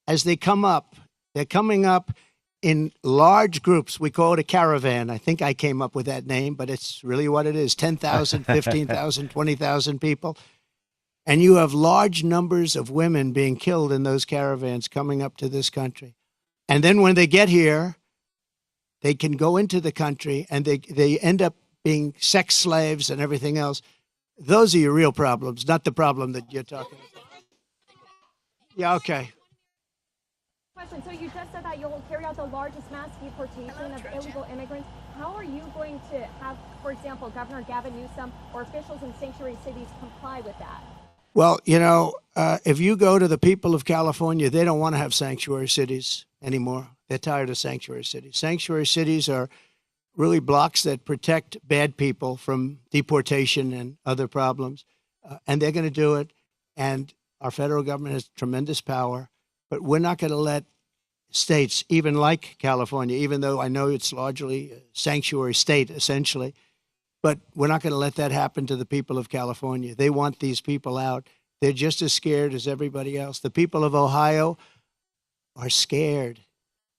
Speaker 1: as they come up. They're coming up in large groups. We call it a caravan. I think I came up with that name, but it's really what it is. 10,000, 15,000, 20,000 people. And you have large numbers of women being killed in those caravans coming up to this country. And then when they get here, they can go into the country and they end up being sex slaves and everything else. Those are your real problems, not the problem that you're talking about. Yeah, okay.
Speaker 4: Question. So you just said that you'll carry out the largest mass deportation of illegal immigrants. How are you going to have, for example, Governor Gavin Newsom or officials in sanctuary cities comply with that?
Speaker 1: Well, if you go to the people of California, they don't want to have sanctuary cities anymore. They're tired of sanctuary cities. Sanctuary cities are really blocks that protect bad people from deportation and other problems. And they're going to do it. And our federal government has tremendous power. But we're not going to let states, even like California, even though I know it's largely a sanctuary state, essentially, but we're not going to let that happen to the people of California. They want these people out. They're just as scared as everybody else. The people of Ohio are scared.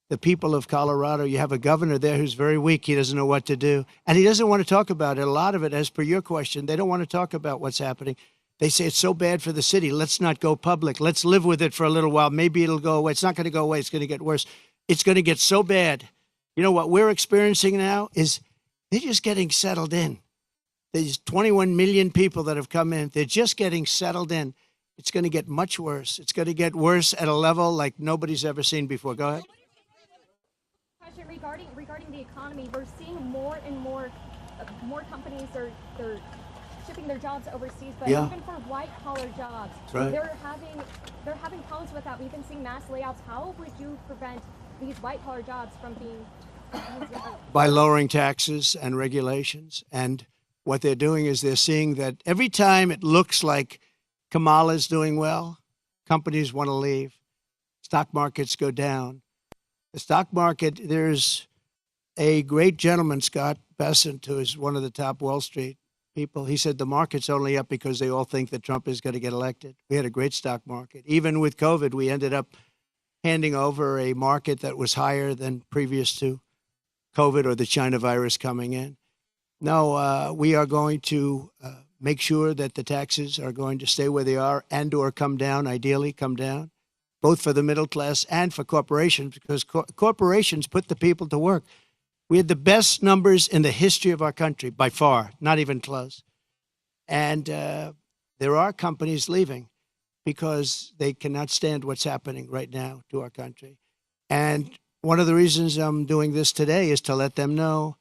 Speaker 1: The people of Colorado, you have a governor there who's very weak. He doesn't know what to do. And he doesn't want to talk about it. A lot of it, as per your question, they don't want to talk about what's happening. They say it's so bad for the city. Let's not go public. Let's live with it for a little while. Maybe it'll go away. It's not going to go away. It's going to get worse. It's going to get so bad. You know what we're experiencing now is they're just getting settled in. There's 21 million people that have come in. They're just getting settled in. It's going to get much worse. It's going to get worse at a level like nobody's ever seen before. Go ahead.
Speaker 4: Question regarding the economy. We're seeing more and more companies are shipping their jobs overseas, but even for white-collar jobs,
Speaker 1: right,
Speaker 4: they're having problems with that. We've been seeing mass layoffs. How would you prevent these white-collar jobs from being
Speaker 1: by lowering taxes and regulations? And what they're doing is they're seeing that every time it looks like Kamala's doing well, companies want to leave. Stock markets go down. The stock market, there's a great gentleman, Scott Bessent, who is one of the top Wall Street people. He said the market's only up because they all think that Trump is going to get elected. We had a great stock market. Even with COVID, we ended up handing over a market that was higher than previous to COVID or the China virus coming in. No, we are going to make sure that the taxes are going to stay where they are and or come down, ideally come down, both for the middle class and for corporations, because corporations put the people to work. We had the best numbers in the history of our country, by far, not even close. And there are companies leaving because they cannot stand what's happening right now to our country. And one of the reasons I'm doing this today is to let them know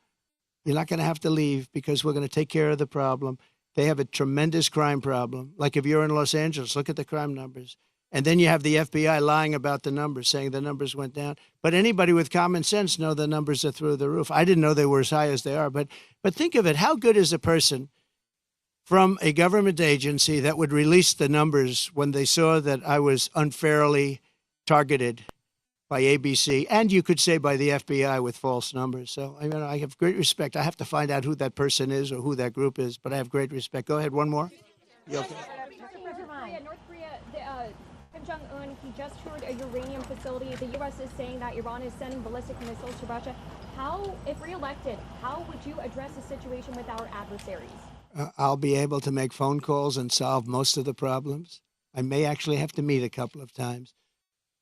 Speaker 1: you're not going to have to leave because we're going to take care of the problem. They have a tremendous crime problem. Like if you're in Los Angeles, look at the crime numbers. And then you have the FBI lying about the numbers, saying the numbers went down. But anybody with common sense know the numbers are through the roof. I didn't know they were as high as they are. But think of it. How good is a person from a government agency that would release the numbers when they saw that I was unfairly targeted by ABC, and you could say by the FBI with false numbers? So I have great respect. I have to find out who that person is or who that group is, but I have great respect. Go ahead, one more. You okay?
Speaker 4: North Korea, Kim Jong-un, he just toured a uranium facility. The U.S. is saying that Iran is sending ballistic missiles to Russia. How, if reelected, how would you address the situation with our adversaries?
Speaker 1: I'll be able to make phone calls and solve most of the problems. I may actually have to meet a couple of times.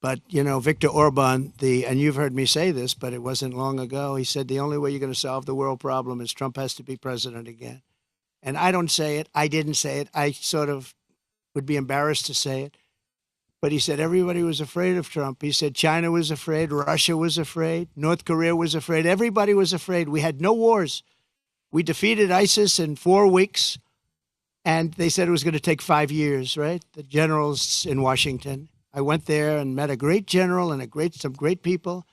Speaker 1: But, Viktor Orban, and you've heard me say this, but it wasn't long ago, he said the only way you're going to solve the world problem is Trump has to be president again. And I don't say it. I didn't say it. I sort of would be embarrassed to say it. But he said everybody was afraid of Trump. He said China was afraid. Russia was afraid. North Korea was afraid. Everybody was afraid. We had no wars. We defeated ISIS in 4 weeks. And they said it was going to take 5 years, right? The generals in Washington. I went there and met a great general and some great people.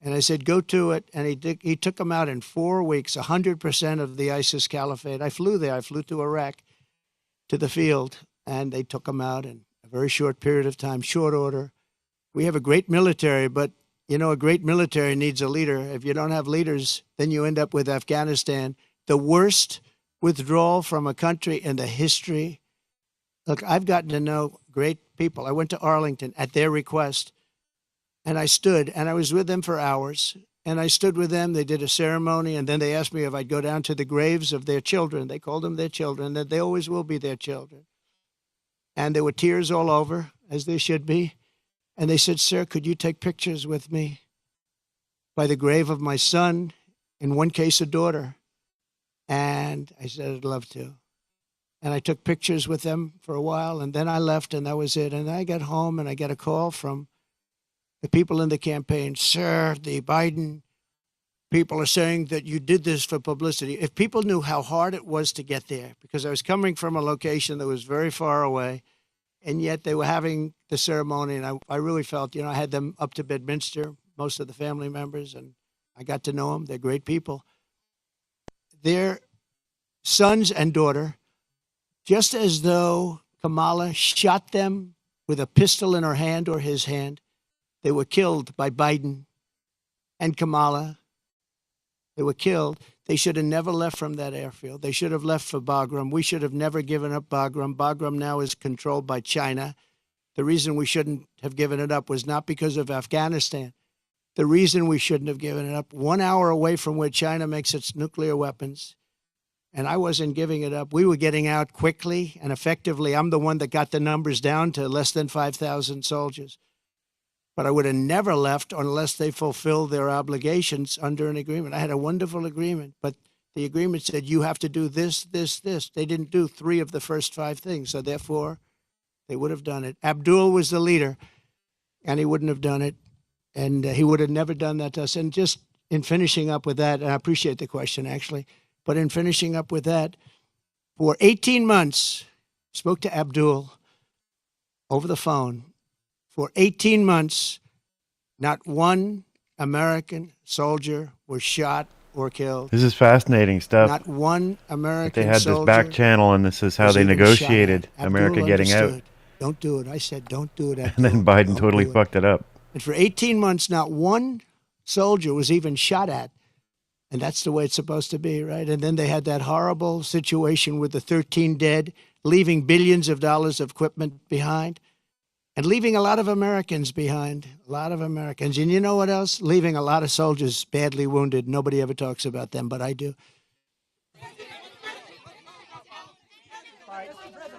Speaker 1: And I said, go to it. And he took them out in 4 weeks, 100% of the ISIS caliphate. I flew there. I flew to Iraq, to the field, and they took them out in a very short period of time, short order. We have a great military, but, you know, a great military needs a leader. If you don't have leaders, then you end up with Afghanistan, the worst withdrawal from a country in the history. Look, I've gotten to know great people. I went to Arlington at their request, and I stood, and I was with them for hours, and I stood with them. They did a ceremony, and then they asked me if I'd go down to the graves of their children. They called them their children, that they always will be their children. And there were tears all over, as there should be. And they said, sir, could you take pictures with me by the grave of my son, in one case, a daughter? And I said, I'd love to. And I took pictures with them for a while, and then I left, and that was it. And I got home, and I got a call from the people in the campaign. Sir, the Biden people are saying that you did this for publicity. If people knew how hard it was to get there, because I was coming from a location that was very far away, and yet they were having the ceremony, and I really felt, you know, I had them up to Bedminster, most of the family members, and I got to know them. They're great people. Their sons and daughter, just as though Kamala shot them with a pistol in her hand or his hand, they were killed by Biden and Kamala. They were killed. They should have never left from that airfield. They should have left for Bagram. We should have never given up Bagram. Bagram now is controlled by China. The reason we shouldn't have given it up was not because of Afghanistan. The reason we shouldn't have given it up, 1 hour away from where China makes its nuclear weapons, and I wasn't giving it up. We were getting out quickly and effectively. I'm the one that got the numbers down to less than 5,000 soldiers. But I would have never left unless they fulfilled their obligations under an agreement. I had a wonderful agreement, but the agreement said you have to do this, this, this. They didn't do 3 of the first 5 things, so therefore they would have done it. Abdul was the leader, and he wouldn't have done it, and he would have never done that to us. And just in finishing up with that, and I appreciate the question, actually, but in finishing up with that, for 18 months, spoke to Abdul over the phone. For 18 months, not one American soldier was shot or killed.
Speaker 3: This is fascinating stuff.
Speaker 1: Not one American
Speaker 3: they had
Speaker 1: soldier
Speaker 3: this back channel, and this is how they negotiated America getting out.
Speaker 1: Don't do it. I said, don't do it.
Speaker 3: And then Biden totally fucked it up.
Speaker 1: And for 18 months, not one soldier was even shot at. And that's the way it's supposed to be, right? And then they had that horrible situation with the 13 dead, leaving billions of dollars of equipment behind. And leaving a lot of Americans behind, a lot of Americans. And you know what else? Leaving a lot of soldiers badly wounded. Nobody ever talks about them, but I do.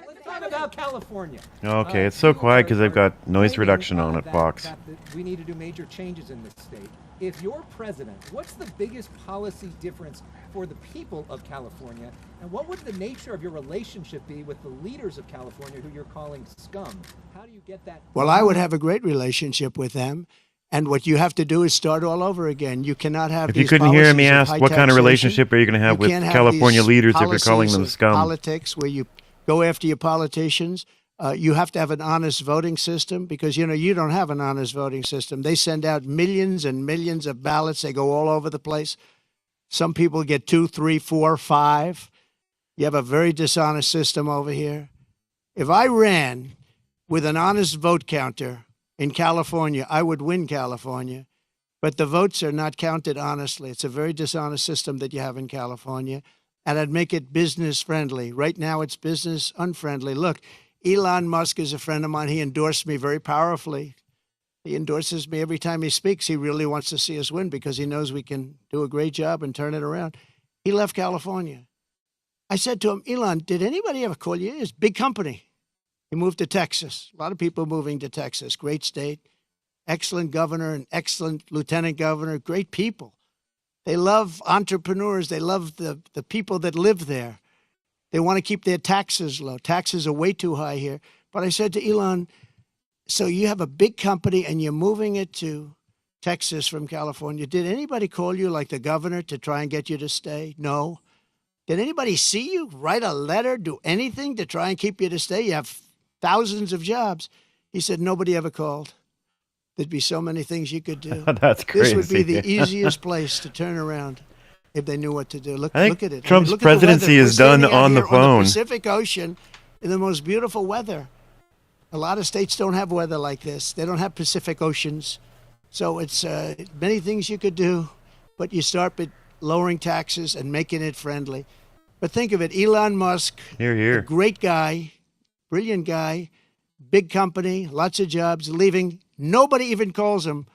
Speaker 6: Let's talk about California.
Speaker 3: Okay, it's so quiet because they've got noise reduction on at Fox.
Speaker 6: That we need to do major changes in this state. If you're president, what's the biggest policy difference for the people of California? And what would the nature of your relationship be with the leaders of California who you're calling scum? How do you get that?
Speaker 1: Well, I would have a great relationship with them. And what you have to do is start all over again. You cannot have
Speaker 3: If you couldn't hear me ask, what kind of relationship are you going to have with California leaders if you're calling them scum?
Speaker 1: Politics where you go after your politicians. You have to have an honest voting system because, you know, you don't have an honest voting system. They send out millions and millions of ballots. They go all over the place. Some people get 2, 3, 4, 5. You have a very dishonest system over here. If I ran with an honest vote counter in California, I would win California. But the votes are not counted honestly. It's a very dishonest system that you have in California. And I'd make it business friendly. Right now, it's business unfriendly. Look, Elon Musk is a friend of mine. He endorsed me very powerfully. He endorses me every time he speaks. He really wants to see us win because he knows we can do a great job and turn it around. He left California. I said to him, Elon, did anybody ever call you? It's a big company. He moved to Texas. A lot of people moving to Texas. Great state. Excellent governor, an excellent lieutenant governor. Great people. They love entrepreneurs. They love the people that live there. They want to keep their taxes low. Taxes are way too high here. But I said to Elon, so you have a big company and you're moving it to Texas from California. Did anybody call you, like the governor, to try and get you to stay? No. Did anybody see you write a letter, do anything to try and keep you to stay? You have thousands of jobs. He said, nobody ever called. There'd be so many things you could do.
Speaker 3: That's crazy.
Speaker 1: This would be the easiest place to turn around if they knew what to do. Look at it.
Speaker 3: Trump's
Speaker 1: look
Speaker 3: presidency
Speaker 1: at the
Speaker 3: is done
Speaker 1: We're standing out
Speaker 3: on the
Speaker 1: here
Speaker 3: phone.
Speaker 1: On the Pacific Ocean in the most beautiful weather. A lot of states don't have weather like this. They don't have Pacific Oceans. So it's many things you could do, but you start with lowering taxes and making it friendly. But think of it, Elon Musk, a great guy, brilliant guy, big company, lots of jobs, leaving. Nobody even calls him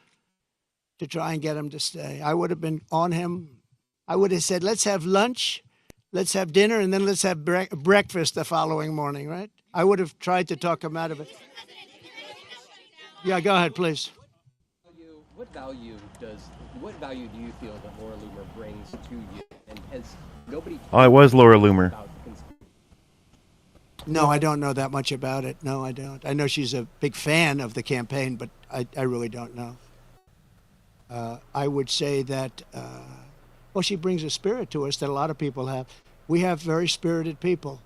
Speaker 1: to try and get him to stay. I would have been on him. I would have said, let's have lunch, let's have dinner, and then let's have breakfast the following morning, right? I would have tried to talk him out of it. Yeah, go ahead, please.
Speaker 7: What value do you feel that Laura Loomer brings to you? And has nobody...
Speaker 3: Oh, it was Laura Loomer.
Speaker 1: No, I don't know that much about it. No, I don't. I know she's a big fan of the campaign, but I really don't know. I would say that, well, she brings a spirit to us that a lot of people have. We have very spirited people.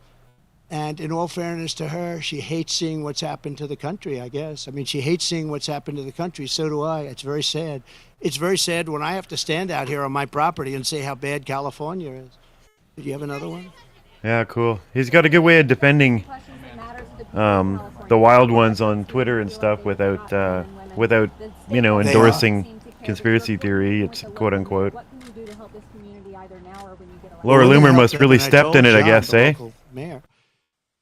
Speaker 1: And in all fairness to her, she hates seeing what's happened to the country, I guess. I mean, she hates seeing what's happened to the country. So do I. It's very sad. It's very sad when I have to stand out here on my property and say how bad California is. Did you have another one?
Speaker 3: Yeah, cool. He's got a good way of defending the wild ones on Twitter and stuff without endorsing conspiracy theory. It's quote unquote. Laura Loomer must really stepped in it, I guess, eh?
Speaker 1: Mayor.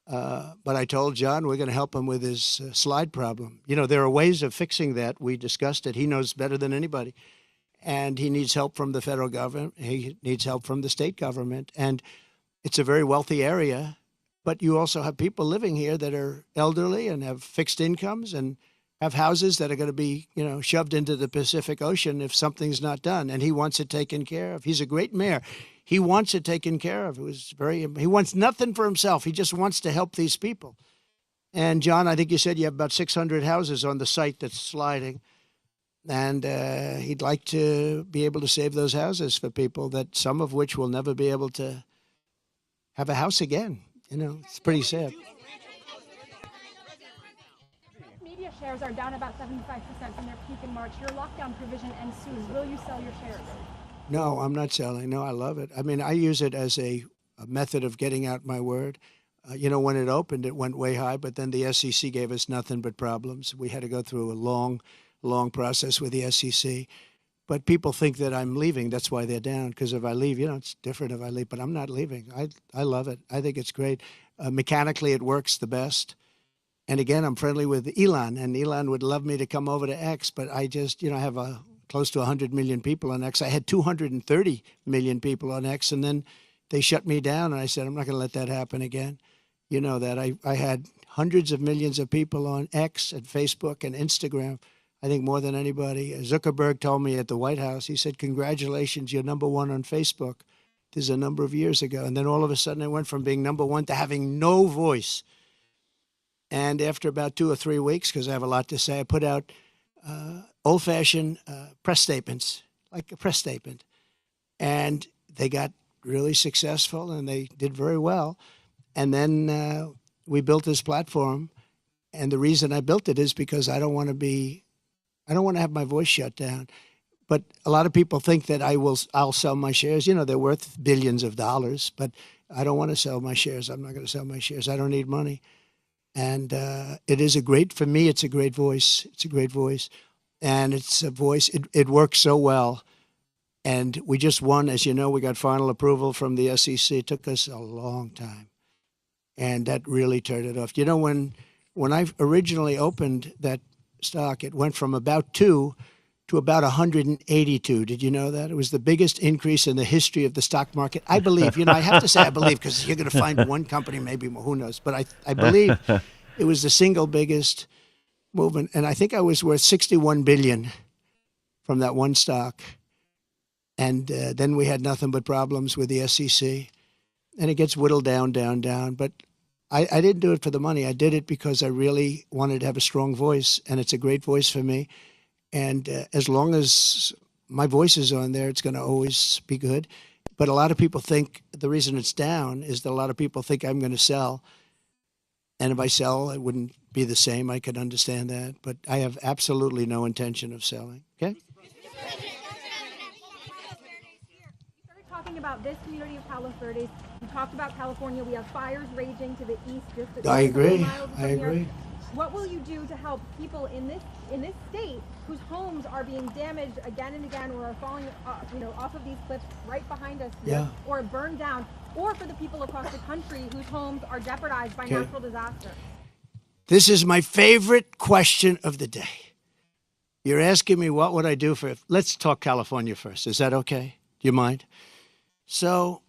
Speaker 1: But I told John we're going to help him with his slide problem. You know, there are ways of fixing that. We discussed it. He knows better than anybody. And he needs help from the federal government. He needs help from the state government. And it's a very wealthy area, but you also have people living here that are elderly and have fixed incomes and have houses that are going to be, shoved into the Pacific Ocean if something's not done. And he wants it taken care of. He's a great mayor. He wants it taken care of. He wants nothing for himself. He just wants to help these people. And John, I think you said you have about 600 houses on the site that's sliding. And he'd like to be able to save those houses for people that some of which will never be able to have a house again. It's pretty sad.
Speaker 4: Media shares are down about 75% from their peak in March. Your lockdown provision ends soon. Will you sell your shares?
Speaker 1: No, I'm not selling. No, I love it. I mean, I use it as a method of getting out my word. When it opened, it went way high, but then the SEC gave us nothing but problems. We had to go through a long, long process with the SEC. But people think that I'm leaving. That's why they're down, because if I leave, it's different if I leave, but I'm not leaving. I love it. I think it's great. Mechanically, it works the best. And again, I'm friendly with Elon, and Elon would love me to come over to X, but I just, I have close to 100 million people on X. I had 230 million people on X, and then they shut me down, and I said, I'm not going to let that happen again. You know that. I had hundreds of millions of people on X and Facebook and Instagram, I think more than anybody. Zuckerberg told me at the White House, he said, congratulations, you're number one on Facebook. This is a number of years ago. And then all of a sudden I went from being number one to having no voice. And after about 2 or 3 weeks, because I have a lot to say, I put out old-fashioned press statements, like a press statement. And they got really successful, and they did very well. And then we built this platform. And the reason I built it is because I don't want to have my voice shut down. But a lot of people think that I'll sell my shares. They're worth billions of dollars, but I don't want to sell my shares. I'm not going to sell my shares. I don't need money. And for me, it's a great voice. It's a great voice. And it's a voice, it works so well. And we just won, as you know, we got final approval from the SEC. It took us a long time. And that really turned it off. When I originally opened that stock, it went from about 2 to about 182. Did you know that? It was the biggest increase in the history of the stock market. I believe, I have to say I believe, because you're going to find one company, maybe more, who knows. But I believe it was the single biggest movement. And I think I was worth $61 billion from that one stock. And then we had nothing but problems with the SEC. And it gets whittled down, down, down. But I didn't do it for the money. I did it because I really wanted to have a strong voice. And it's a great voice for me. And as long as my voice is on there, it's going to always be good. But a lot of people think the reason it's down is that a lot of people think I'm going to sell. And if I sell, it wouldn't be the same. I could understand that. But I have absolutely no intention of selling. Okay?
Speaker 4: Talking about this community of Palos Verdes, you talked about California. We have fires raging to the east, just
Speaker 1: I
Speaker 4: a couple
Speaker 1: agree.
Speaker 4: miles from
Speaker 1: I
Speaker 4: here.
Speaker 1: agree.
Speaker 4: What will you do to help people in this state whose homes are being damaged again and again, or are falling, off of these cliffs right behind us here,
Speaker 1: Yeah.
Speaker 4: or burned down, or for the people across the country whose homes are jeopardized by
Speaker 1: Okay.
Speaker 4: natural disaster?
Speaker 1: This is my favorite question of the day. You're asking me what would I do for, let's talk California first. Is that okay? Do you mind? So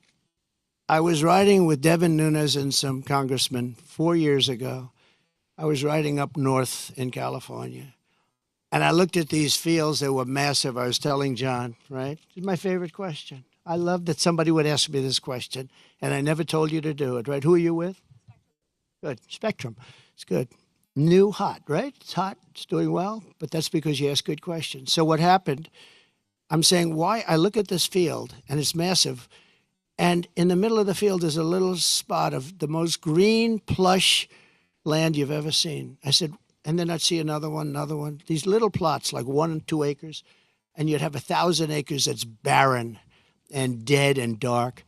Speaker 1: I was riding with Devin Nunes and some congressmen 4 years ago. I was riding up north in California, and I looked at these fields. They were massive. I was telling John, right? It's my favorite question. I love that somebody would ask me this question, and I never told you to do it, right? Who are you with? Good. Spectrum. It's good. New, hot, right? It's hot. It's doing well, but that's because you ask good questions. So what happened, I'm saying why I look at this field, and it's massive, and in the middle of the field is a little spot of the most green, plush land you've ever seen. I said, and then I'd see another one, these little plots, like 1 and 2 acres, and you'd have 1,000 acres that's barren and dead and dark.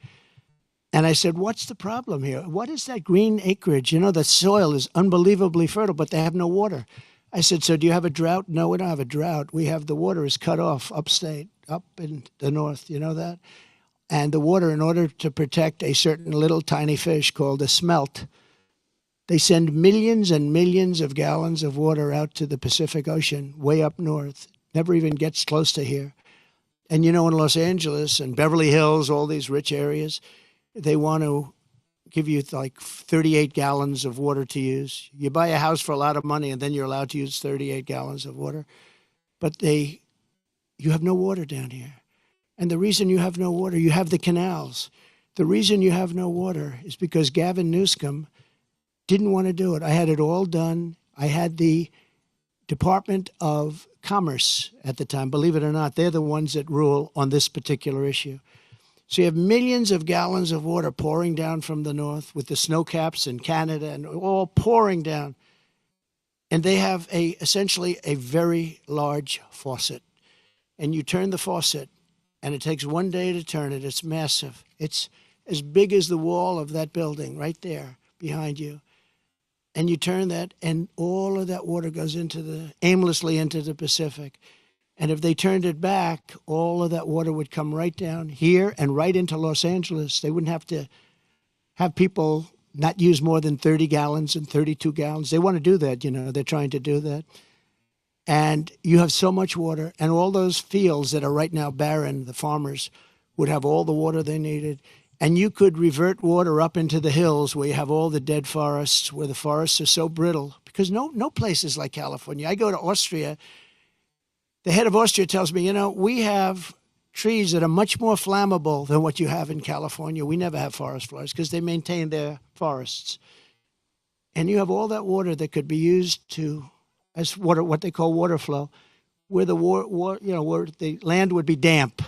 Speaker 1: And I said, what's the problem here? What is that green acreage? You know, the soil is unbelievably fertile, but they have no water. I said, so do you have a drought? No, we don't have a drought. We have the water is cut off upstate, up in the north. You know that? And the water, in order to protect a certain little tiny fish called a smelt, they send millions and millions of gallons of water out to the Pacific Ocean, way up north. Never even gets close to here. And you know, in Los Angeles and Beverly Hills, all these rich areas, they want to give you like 38 gallons of water to use. You buy a house for a lot of money, and then you're allowed to use 38 gallons of water. But you have no water down here. And the reason you have no water, you have the canals. The reason you have no water is because Gavin Newsom didn't want to do it. I had it all done. I had the Department of Commerce at the time. Believe it or not, they're the ones that rule on this particular issue. So you have millions of gallons of water pouring down from the north with the snow caps in Canada and all pouring down. And they have essentially a very large faucet. And you turn the faucet, and it takes 1 day to turn it. It's massive. It's as big as the wall of that building right there behind you. And you turn that, and all of that water goes aimlessly into the Pacific. And if they turned it back, all of that water would come right down here and right into Los Angeles. They wouldn't have to have people not use more than 30 gallons and 32 gallons. They want to do that, you know. They're trying to do that. And you have so much water, and all those fields that are right now barren, the farmers would have all the water they needed. And you could revert water up into the hills where you have all the dead forests, where the forests are so brittle, because no place is like California. I go to Austria. The head of Austria tells me, you know, we have trees that are much more flammable than what you have in California. We never have forest fires because they maintain their forests. And you have all that water that could be used as water, what they call water flow, where where the land would be damp.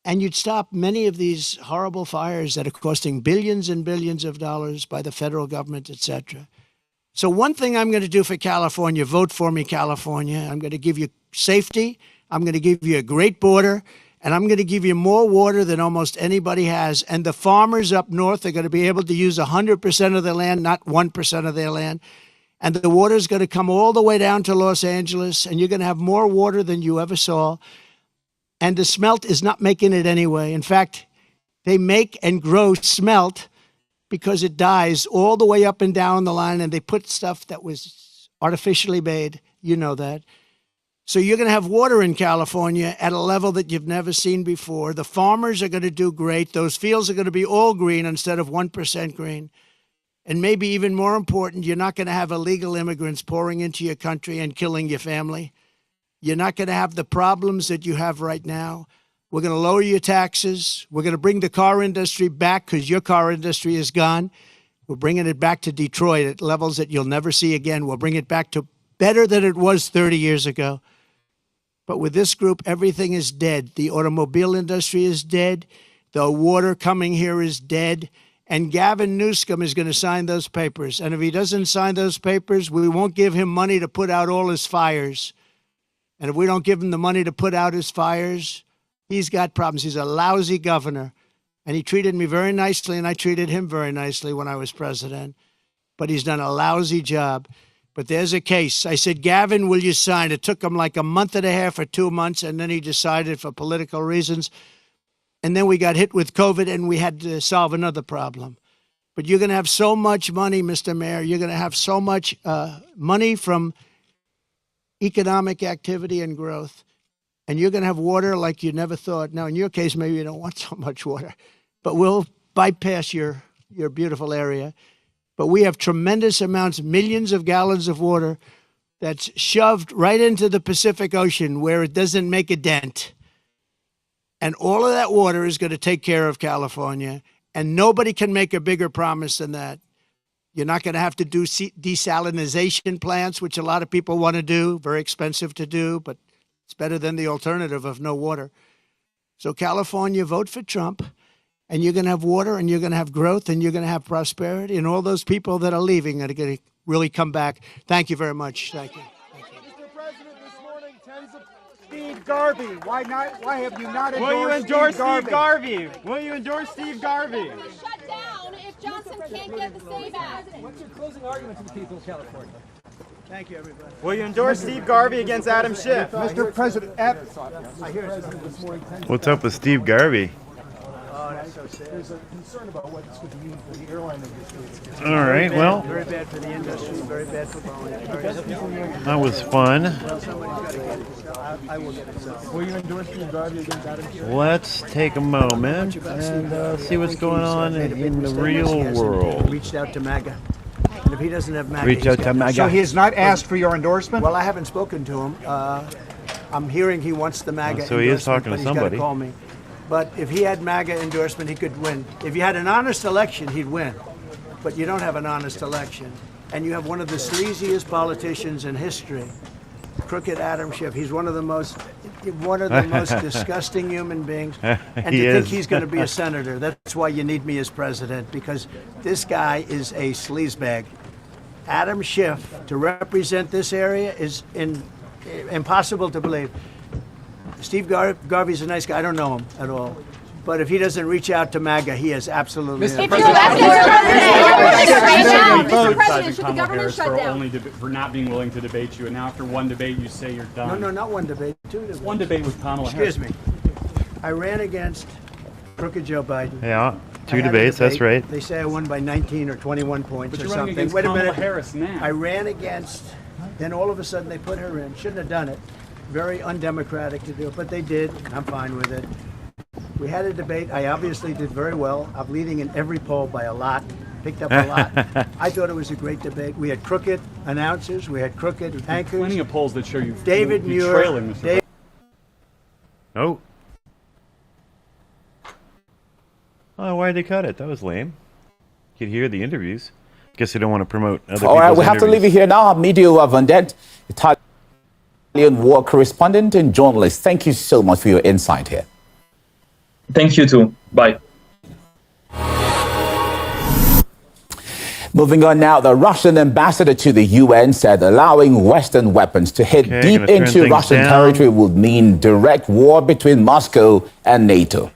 Speaker 1: And you'd stop many of these horrible fires that are costing billions and billions of dollars by the federal government, et cetera. So one thing I'm going to do for California, vote for me, California. I'm going to give you safety. I'm going to give you a great border. And I'm going to give you more water than almost anybody has. And the farmers up north are going to be able to use 100% of their land, not 1% of their land. And the water is going to come all the way down to Los Angeles. And you're going to have more water than you ever saw. And the smelt is not making it anyway. In fact, they make and grow smelt because it dies all the way up and down the line, and they put stuff that was artificially made. You know that. So you're going to have water in California at a level that you've never seen before. The farmers are going to do great. Those fields are going to be all green instead of 1% green. And maybe even more important, you're not going to have illegal immigrants pouring into your country and killing your family. You're not going to have the problems that you have right now. We're going to lower your taxes. We're going to bring the car industry back because your car industry is gone. We're bringing it back to Detroit at levels that you'll never see again. We'll bring it back to better than it was 30 years ago. But with this group, everything is dead. The automobile industry is dead. The water coming here is dead. And Gavin Newsom is going to sign those papers. And if he doesn't sign those papers, we won't give him money to put out all his fires. And if we don't give him the money to put out his fires, he's got problems. He's a lousy governor. And he treated me very nicely, and I treated him very nicely when I was president. But he's done a lousy job. But there's a case. I said, Gavin, will you sign? It took him like a month and a half or 2 months, and then he decided for political reasons. And then we got hit with COVID, and we had to solve another problem. But you're going to have so much money, Mr. Mayor. You're going to have so much money from economic activity and growth. And you're going to have water like you never thought. Now, in your case, maybe you don't want so much water. But we'll bypass your beautiful area. But we have tremendous amounts, millions of gallons of water that's shoved right into the Pacific Ocean where it doesn't make a dent. And all of that water is going to take care of California. And nobody can make a bigger promise than that. You're not going to have to do desalinization plants, which a lot of people want to do. Very expensive to do, but it's better than the alternative of no water. So California, vote for Trump. And you're going to have water, and you're going to have growth, and you're going to have prosperity. And all those people that are leaving are going to really come back. Thank you very much. Thank you.
Speaker 8: Mr. President, this morning, tens of Steve Garvey. Why not? Why have you not endorsed
Speaker 9: Will you endorse
Speaker 8: Steve Garvey?
Speaker 9: Will you endorse Steve Garvey?
Speaker 4: Shut down if Johnson can't get the same back.
Speaker 7: What's your closing argument to the people of California?
Speaker 1: Thank you, everybody.
Speaker 9: Will you endorse Steve Garvey against Adam Schiff?
Speaker 8: Mr. President,
Speaker 3: What's up with Steve Garvey?
Speaker 1: Oh, that's so sad.
Speaker 8: there's a concern about what this would mean for the airline industry.
Speaker 3: All right, well,
Speaker 1: Very bad for the industry, very bad for Boeing.
Speaker 3: that was fun.
Speaker 1: Well, somebody's got to get it. So I will get it. So.
Speaker 8: Will you endorse Steve Garvey against Adam Schiff?
Speaker 3: Let's take a moment and see what's going on in the real world.
Speaker 1: Reached out to MAGA. And if he doesn't have MAGA,
Speaker 3: Reach out to
Speaker 1: he's got-
Speaker 3: MAGA.
Speaker 8: So he has not asked for your endorsement?
Speaker 1: Well, I haven't spoken to him. I'm hearing he wants the MAGA
Speaker 3: So he is
Speaker 1: endorsement,
Speaker 3: talking to
Speaker 1: but he's got
Speaker 3: somebody.
Speaker 1: to call me. But if he had MAGA endorsement, he could win. If you had an honest election, he'd win. But you don't have an honest election. And you have one of the sleaziest politicians in history, crooked Adam Schiff. He's one of the most disgusting human beings. And
Speaker 3: He
Speaker 1: to think
Speaker 3: is.
Speaker 1: he's going to be a senator, that's why you need me as president, because this guy is a sleazebag. Adam Schiff, to represent this area, is impossible to believe. Steve Garvey's a nice guy. I don't know him at all. But if he doesn't reach out to MAGA, he has absolutely
Speaker 4: If
Speaker 1: no-
Speaker 4: you left Mr. President,
Speaker 10: criticizing
Speaker 4: should the
Speaker 10: Kamala
Speaker 4: government
Speaker 10: Harris
Speaker 4: shut
Speaker 10: for
Speaker 4: down?
Speaker 10: for not being willing to debate you, and now after one debate you say you're done.
Speaker 1: No, not one debate, two debates.
Speaker 10: One debate with Kamala Harris.
Speaker 1: Excuse me. I ran against crooked Joe Biden.
Speaker 3: Yeah,
Speaker 1: I
Speaker 3: two
Speaker 1: had a
Speaker 3: debates, that's
Speaker 1: debate.
Speaker 3: right.
Speaker 1: They say I won by 19 or 21 points
Speaker 10: But
Speaker 1: or
Speaker 10: you're running
Speaker 1: something.
Speaker 10: against
Speaker 1: Wait a
Speaker 10: Kamala
Speaker 1: minute.
Speaker 10: Harris now.
Speaker 1: I ran against, then all of a sudden they put her in. Shouldn't have done it. Very undemocratic to do it, but they did. I'm fine with it. We had a debate. I obviously did very well. I'm leading in every poll by a lot. Picked up a lot. I thought it was a great debate. We had crooked announcers. We had crooked anchors.
Speaker 10: Plenty of polls that show you
Speaker 1: David
Speaker 10: you
Speaker 1: Muir.
Speaker 10: trailing Mr. President.
Speaker 3: Oh. Oh, why'd they cut it? That was lame. You could hear the interviews. Guess they don't want to promote other
Speaker 11: All right,
Speaker 3: people's
Speaker 11: we have to leave
Speaker 3: interviews.
Speaker 11: it here now. Medio Vendette, Italian war correspondent and journalist. Thank you so much for your insight here.
Speaker 12: Thank you too. Bye.
Speaker 11: Moving on now, the Russian ambassador to the UN said allowing Western weapons to hit
Speaker 3: Okay,
Speaker 11: deep
Speaker 3: gonna turn
Speaker 11: into
Speaker 3: things
Speaker 11: Russian
Speaker 3: down.
Speaker 11: territory would mean direct war between Moscow and NATO.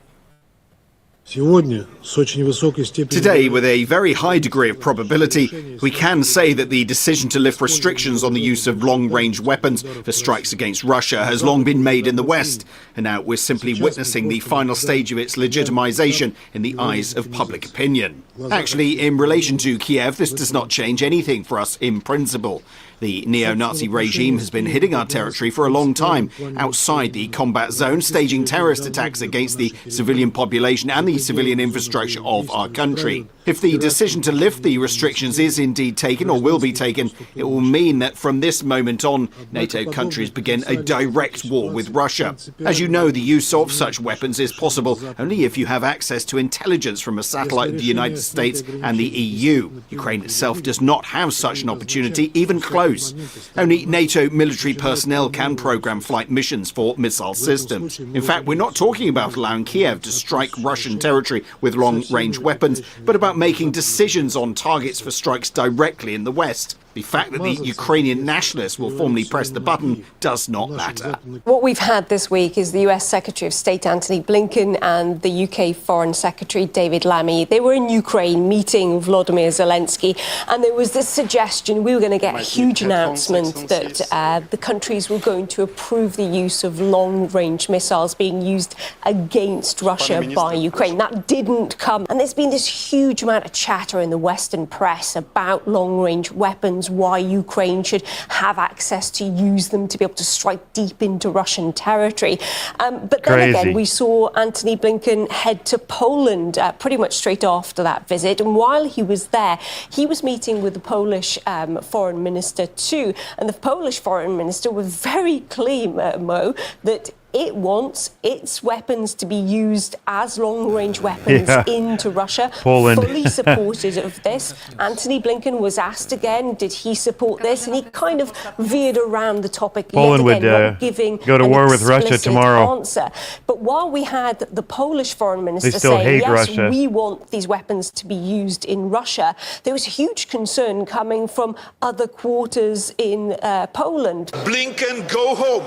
Speaker 13: Today, with a very high degree of probability, we can say that the decision to lift restrictions on the use of long-range weapons for strikes against Russia has long been made in the West, and now we're simply witnessing the final stage of its legitimization in the eyes of public opinion. Actually, in relation to Kiev, this does not change anything for us in principle. The neo-Nazi regime has been hitting our territory for a long time, outside the combat zone, staging terrorist attacks against the civilian population and the key civilian infrastructure of our country. If the decision to lift the restrictions is indeed taken or will be taken, it will mean that from this moment on, NATO countries begin a direct war with Russia. As you know, the use of such weapons is possible only if you have access to intelligence from a satellite of the United States and the EU. Ukraine itself does not have such an opportunity, even close. Only NATO military personnel can program flight missions for missile systems. In fact, we're not talking about allowing Kiev to strike Russian territory with long-range weapons, but about making decisions on targets for strikes directly in the West. The fact that the Ukrainian nationalists will formally press the button does not matter.
Speaker 14: What we've had this week is the US Secretary of State Antony Blinken and the UK Foreign Secretary David Lammy. They were in Ukraine meeting Volodymyr Zelensky, and there was this suggestion we were going to get a huge announcement that the countries were going to approve the use of long-range missiles being used against Russia by Ukraine. That didn't come, and there's been this huge amount of chatter in the Western press about long-range weapons, why Ukraine should have access to use them to be able to strike deep into Russian territory. But then again, we saw Antony Blinken head to Poland pretty much straight after that visit. And while he was there, he was meeting with the Polish foreign minister too. And the Polish foreign minister was very clear, Mo, that it wants its weapons to be used as long-range weapons into Russia.
Speaker 3: Poland.
Speaker 14: Fully supported of this. Antony Blinken was asked again, did he support this? And he kind of veered around the topic
Speaker 3: Poland
Speaker 14: yet again,
Speaker 3: would
Speaker 14: not giving
Speaker 3: go to
Speaker 14: an
Speaker 3: war with Russia tomorrow.
Speaker 14: answer. But while we had the Polish foreign minister
Speaker 3: They still
Speaker 14: saying,
Speaker 3: hate
Speaker 14: yes,
Speaker 3: Russia.
Speaker 14: we want these weapons to be used in Russia, there was huge concern coming from other quarters in Poland.
Speaker 15: Blinken, go home.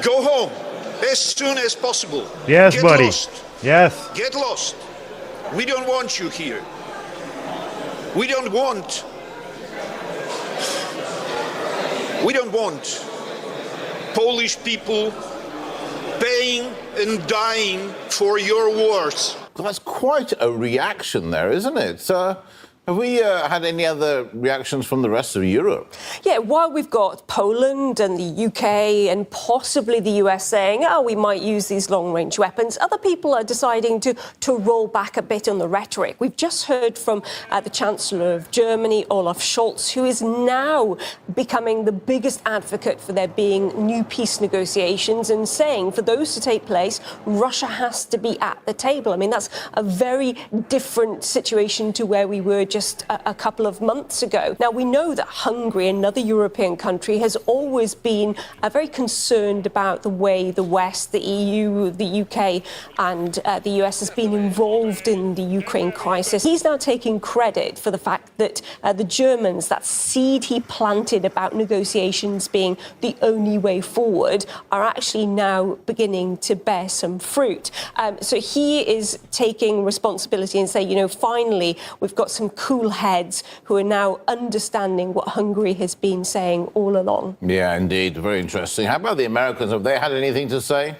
Speaker 15: Go home. As soon as possible.
Speaker 3: Yes,
Speaker 15: Get
Speaker 3: buddy.
Speaker 15: Lost.
Speaker 3: Yes.
Speaker 15: Get lost. We don't want you here. We don't want Polish people paying and dying for your wars.
Speaker 16: That's quite a reaction there, isn't it? Have we had any other reactions from the rest of Europe?
Speaker 14: Yeah, while we've got Poland and the UK and possibly the US saying, oh, we might use these long-range weapons, other people are deciding to roll back a bit on the rhetoric. We've just heard from the Chancellor of Germany, Olaf Scholz, who is now becoming the biggest advocate for there being new peace negotiations and saying for those to take place, Russia has to be at the table. I mean, that's a very different situation to where we were just a couple of months ago. Now, we know that Hungary, another European country, has always been very concerned about the way the West, the EU, the UK and the US has been involved in the Ukraine crisis. He's now taking credit for the fact that the Germans, that seed he planted about negotiations being the only way forward, are actually now beginning to bear some fruit. So he is taking responsibility and saying, you know, finally, we've got some cool heads who are now understanding what Hungary has been saying all along.
Speaker 16: Yeah, indeed. Very interesting. How about the Americans? Have they had anything to say?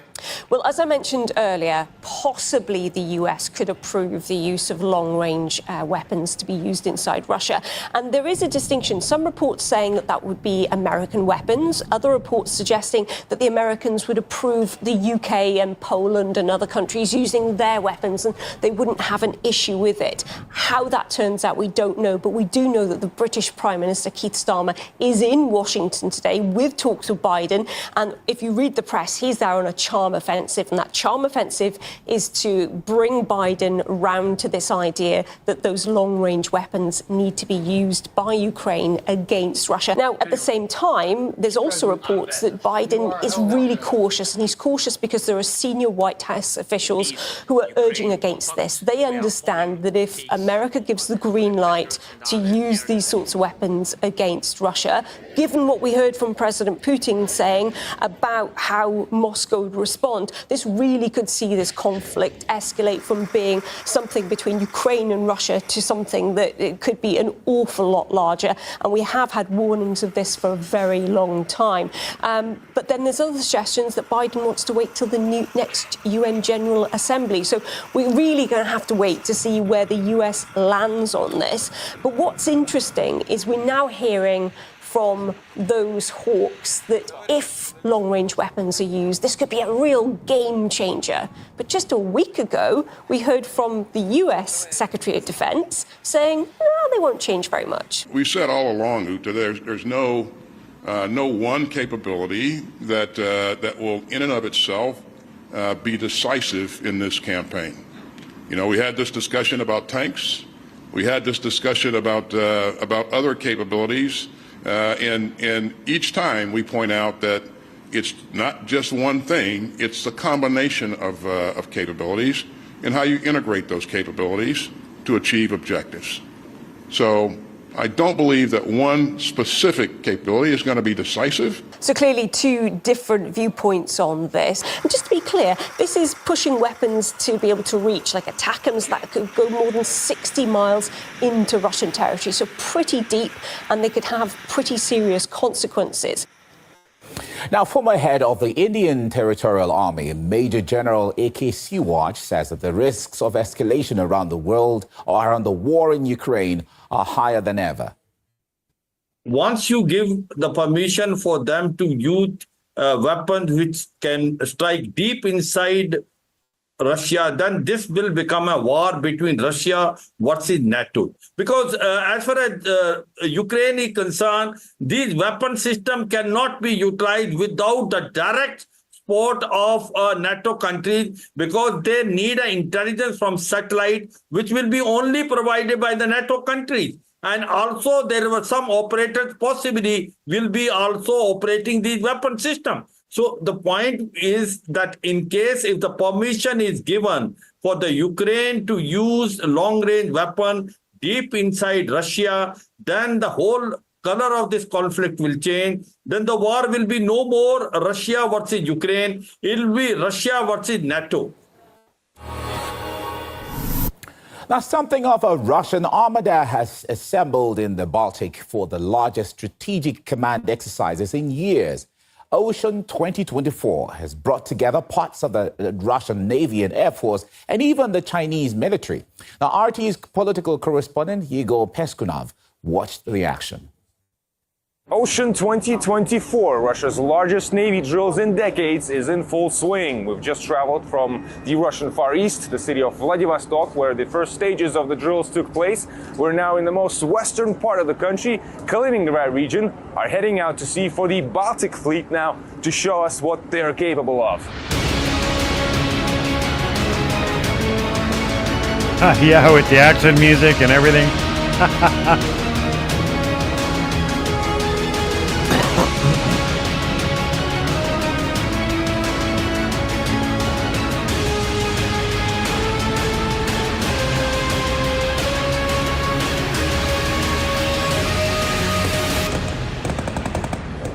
Speaker 14: Well, as I mentioned earlier, possibly the US could approve the use of long-range weapons to be used inside Russia. And there is a distinction. Some reports saying that that would be American weapons. Other reports suggesting that the Americans would approve the UK and Poland and other countries using their weapons and they wouldn't have an issue with it. How that turns out, we don't know. But we do know that the British Prime Minister, Keir Starmer, is in Washington today with talks with Biden. And if you read the press, he's there on a charm offensive, and that charm offensive is to bring Biden round to this idea that those long-range weapons need to be used by Ukraine against Russia. Now, at the same time, there's also reports that Biden is really cautious, and he's cautious because there are senior White House officials who are urging against this. They understand that if America gives the green light to use these sorts of weapons against Russia, given what we heard from President Putin saying about how Moscow would respond, this really could see this conflict escalate from being something between Ukraine and Russia to something that it could be an awful lot larger. And we have had warnings of this for a very long time. But then there's other suggestions that Biden wants to wait till the next UN General Assembly. So we're really going to have to wait to see where the US lands on this. But what's interesting is we're now hearing from those hawks that if long-range weapons are used, this could be a real game changer. But just a week ago, we heard from the US Secretary of Defense saying, they won't change very much.
Speaker 17: We said all along, Uta, there's no one capability that will, in and of itself, be decisive in this campaign. You know, we had this discussion about tanks. We had this discussion about other capabilities, and each time we point out that it's not just one thing; it's the combination of capabilities and how you integrate those capabilities to achieve objectives. So I don't believe that one specific capability is going to be decisive.
Speaker 14: So clearly two different viewpoints on this. And just to be clear, this is pushing weapons to be able to reach, like ATACMS that could go more than 60 miles into Russian territory. So pretty deep, and they could have pretty serious consequences.
Speaker 11: Now, former head of the Indian Territorial Army, Major General A.K. Siwaj, says that the risks of escalation around the world or around the war in Ukraine are higher than ever.
Speaker 18: Once you give the permission for them to use weapons which can strike deep inside Russia, then this will become a war between Russia versus NATO. Because as far as Ukraine is concerned, these weapon systems cannot be utilized without the direct support of NATO countries, because they need intelligence from satellite, which will be only provided by the NATO countries. And also there were some operators possibly will be also operating these weapon systems. So the point is that in case if the permission is given for the Ukraine to use long-range weapon deep inside Russia, then the whole color of this conflict will change. Then the war will be no more Russia versus Ukraine. It will be Russia versus NATO.
Speaker 11: Now, something of a Russian armada has assembled in the Baltic for the largest strategic command exercises in years. Ocean 2024 has brought together parts of the Russian Navy and Air Force and even the Chinese military. Now, RT's political correspondent Igor Peskunov watched the action.
Speaker 19: Ocean 2024, Russia's largest Navy drills in decades, is in full swing. We've just traveled from the Russian Far East, the city of Vladivostok, where the first stages of the drills took place. We're now in the most western part of the country, Kaliningrad region, are heading out to sea for the Baltic Fleet now to show us what they're capable of.
Speaker 3: Yeah, with the action music and everything.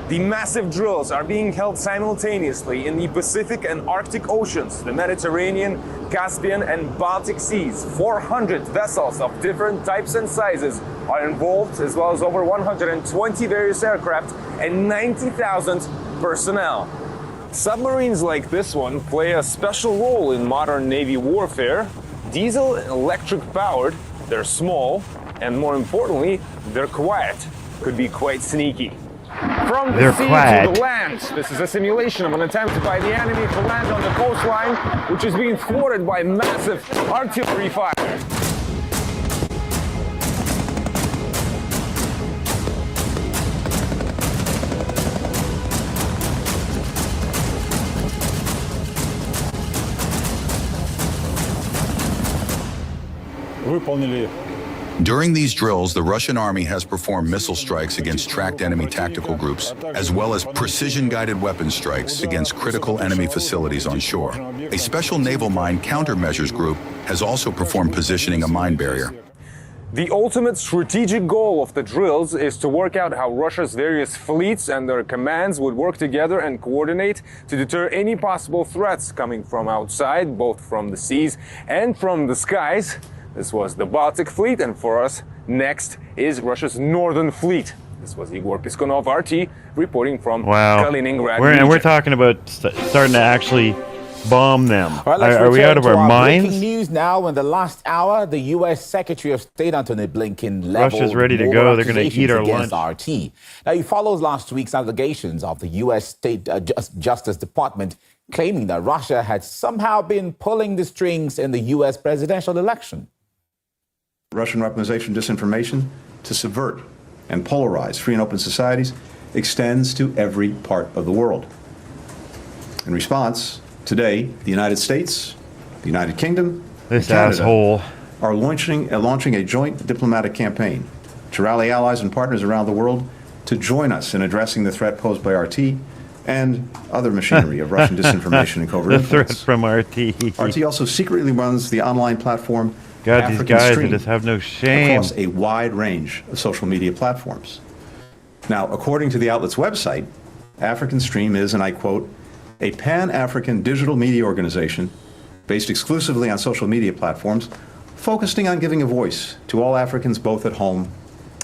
Speaker 19: The massive drills are being held simultaneously in the Pacific and Arctic Oceans, the Mediterranean, Caspian and Baltic Seas. 400 vessels of different types and sizes are involved, as well as over 120 various aircraft and 90,000 personnel. Submarines like this one play a special role in modern Navy warfare. Diesel and electric powered, they're small, and more importantly, they're quiet. Could be quite sneaky. From the sea to the land, this is a simulation of an attempt by the enemy to land on the coastline, which is being thwarted by massive artillery fire.
Speaker 20: During these drills, the Russian army has performed missile strikes against tracked enemy tactical groups, as well as precision-guided weapon strikes against critical enemy facilities on shore. A special naval mine countermeasures group has also performed positioning a mine barrier.
Speaker 19: The ultimate strategic goal of the drills is to work out how Russia's various fleets and their commands would work together and coordinate to deter any possible threats coming from outside, both from the seas and from the skies. This was the Baltic Fleet, and for us, next is Russia's Northern Fleet. This was Igor Peskunov, RT, reporting from Kaliningrad region.
Speaker 3: And we're talking about starting to actually bomb them.
Speaker 11: All right, let's
Speaker 3: Are we
Speaker 11: return
Speaker 3: out of
Speaker 11: to
Speaker 3: our minds?
Speaker 11: Breaking news now. In the last hour, the U.S. Secretary of State Antony Blinken leveled
Speaker 3: Russia's ready to
Speaker 11: more
Speaker 3: go. They're going to
Speaker 11: accusations
Speaker 3: eat our
Speaker 11: against
Speaker 3: lunch.
Speaker 11: RT. Now, he follows last week's allegations of the U.S. State Justice Department claiming that Russia had somehow been pulling the strings in the U.S. presidential election.
Speaker 21: Russian weaponization disinformation to subvert and polarize free and open societies extends to every part of the world. In response, today, the United States, the United Kingdom,
Speaker 3: This
Speaker 21: and Canada
Speaker 3: asshole.
Speaker 21: are launching a joint diplomatic campaign to rally allies and partners around the world to join us in addressing the threat posed by RT and other machinery of Russian disinformation and covert
Speaker 3: The threat
Speaker 21: influence.
Speaker 3: from RT.
Speaker 21: RT also secretly runs the online platform
Speaker 3: God, these
Speaker 21: African
Speaker 3: guys
Speaker 21: Stream
Speaker 3: just have no shame.
Speaker 21: across a wide range of social media platforms. Now, according to the outlet's website, African Stream is, and I quote, a pan-African digital media organization based exclusively on social media platforms, focusing on giving a voice to all Africans both at home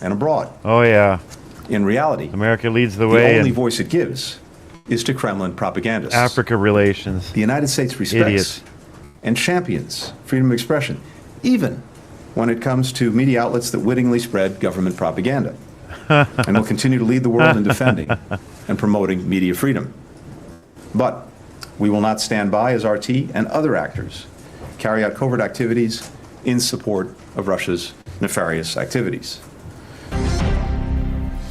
Speaker 21: and abroad.
Speaker 3: Oh, yeah.
Speaker 21: In reality,
Speaker 3: America leads the
Speaker 21: the
Speaker 3: way
Speaker 21: only
Speaker 3: in
Speaker 21: voice it gives is to Kremlin propagandists.
Speaker 3: Africa relations.
Speaker 21: The United States respects
Speaker 3: Idiots.
Speaker 21: and champions freedom of expression, even when it comes to media outlets that wittingly spread government propaganda. And will continue to lead the world in defending and promoting media freedom. But we will not stand by as RT and other actors carry out covert activities in support of Russia's nefarious activities.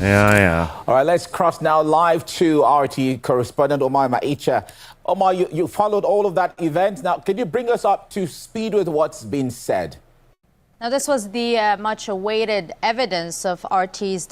Speaker 3: Yeah.
Speaker 11: All right, let's cross now live to RT correspondent Omar Maicha. Omar, you followed all of that event. Now, can you bring us up to speed with what's been said?
Speaker 22: Now, this was the much-awaited evidence of RT's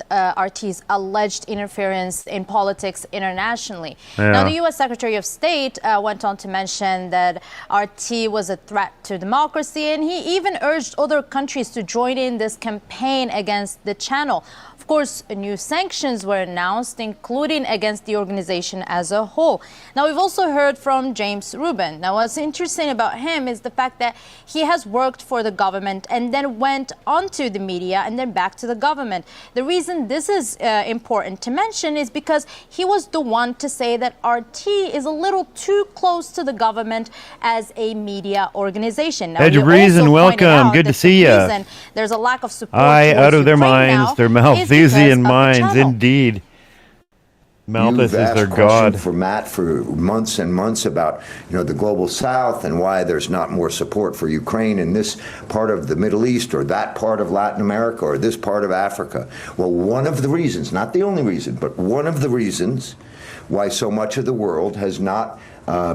Speaker 22: alleged interference in politics internationally.
Speaker 3: Yeah.
Speaker 22: Now, the U.S. Secretary of State went on to mention that RT was a threat to democracy, and he even urged other countries to join in this campaign against the channel. Of course, new sanctions were announced, including against the organization as a whole. Now, we've also heard from James Rubin. Now, what's interesting about him is the fact that he has worked for the government and then went onto the media and then back to the government. The reason this is important to mention is because he was the one to say that RT is a little too close to the government as a media organization. Now,
Speaker 3: Edge
Speaker 22: he
Speaker 3: of Reason,
Speaker 22: also pointed
Speaker 3: welcome.
Speaker 22: out
Speaker 3: Good to
Speaker 22: that
Speaker 3: see
Speaker 22: the
Speaker 3: ya.
Speaker 22: reason there's a lack of support
Speaker 3: Aye,
Speaker 22: towards
Speaker 3: out of their
Speaker 22: Ukraine
Speaker 3: minds,
Speaker 22: now
Speaker 3: their
Speaker 22: is
Speaker 3: Malthusian
Speaker 22: because of the
Speaker 3: minds,
Speaker 22: channel.
Speaker 3: indeed. Malthus
Speaker 23: You've
Speaker 3: is their
Speaker 23: asked question
Speaker 3: god.
Speaker 23: for Matt for months and months about, the global South and why there's not more support for Ukraine in this part of the Middle East or that part of Latin America or this part of Africa. Well, one of the reasons, not the only reason, but one of the reasons why so much of the world has not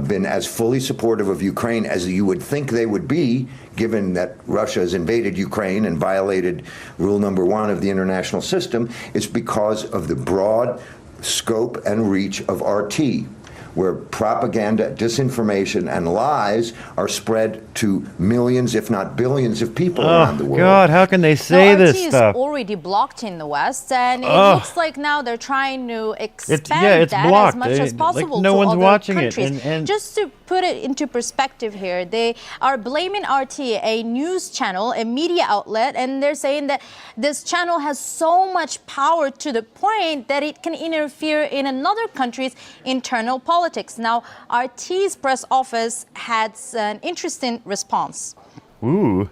Speaker 23: been as fully supportive of Ukraine as you would think they would be, given that Russia has invaded Ukraine and violated rule number 1 of the international system, is because of the broad scope and reach of RT, where propaganda, disinformation, and lies are spread to millions, if not billions, of people around the
Speaker 3: Oh,
Speaker 23: world.
Speaker 3: God, how can they say this
Speaker 22: RT
Speaker 3: stuff?
Speaker 22: is already blocked in the West, and it
Speaker 3: Ugh.
Speaker 22: looks like now they're trying to expand
Speaker 3: it's
Speaker 22: that
Speaker 3: blocked.
Speaker 22: as much as
Speaker 3: Like,
Speaker 22: possible
Speaker 3: no
Speaker 22: to
Speaker 3: one's
Speaker 22: other
Speaker 3: watching it,
Speaker 22: countries.
Speaker 3: and-
Speaker 22: Just to put it into perspective here, they are blaming RT, a news channel, a media outlet, and they're saying that this channel has so much power to the point that it can interfere in another country's internal politics. Now, RT's press office had an interesting response.
Speaker 3: Ooh.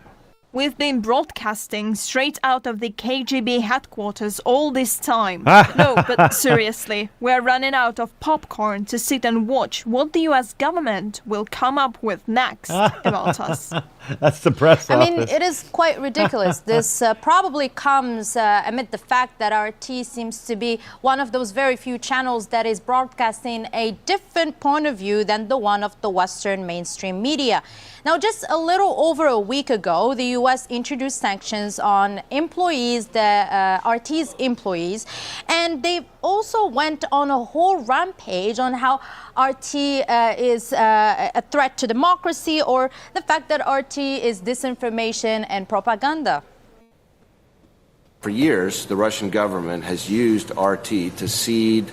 Speaker 24: We've been broadcasting straight out of the KGB headquarters all this time.
Speaker 3: Ah.
Speaker 24: No, but seriously, we're running out of popcorn to sit and watch what the US government will come up with next about us.
Speaker 3: That's the press
Speaker 22: I
Speaker 3: office.
Speaker 22: mean, it is quite ridiculous. This probably comes amid the fact that RT seems to be one of those very few channels that is broadcasting a different point of view than the one of the Western mainstream media. Now, just a little over a week ago, the U.S. introduced sanctions on employees, RT's employees, and they also went on a whole rampage on how RT is a threat to democracy, or the fact that RT is disinformation and propaganda.
Speaker 25: For years, the Russian government has used RT to seed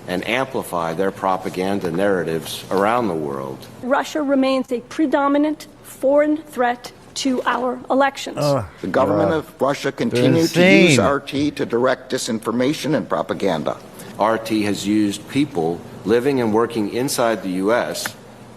Speaker 25: and amplify their propaganda narratives around the world.
Speaker 26: Russia remains a predominant foreign threat to our elections.
Speaker 27: The government of Russia continues to use RT to direct disinformation and propaganda.
Speaker 25: RT has used people living and working inside the U.S.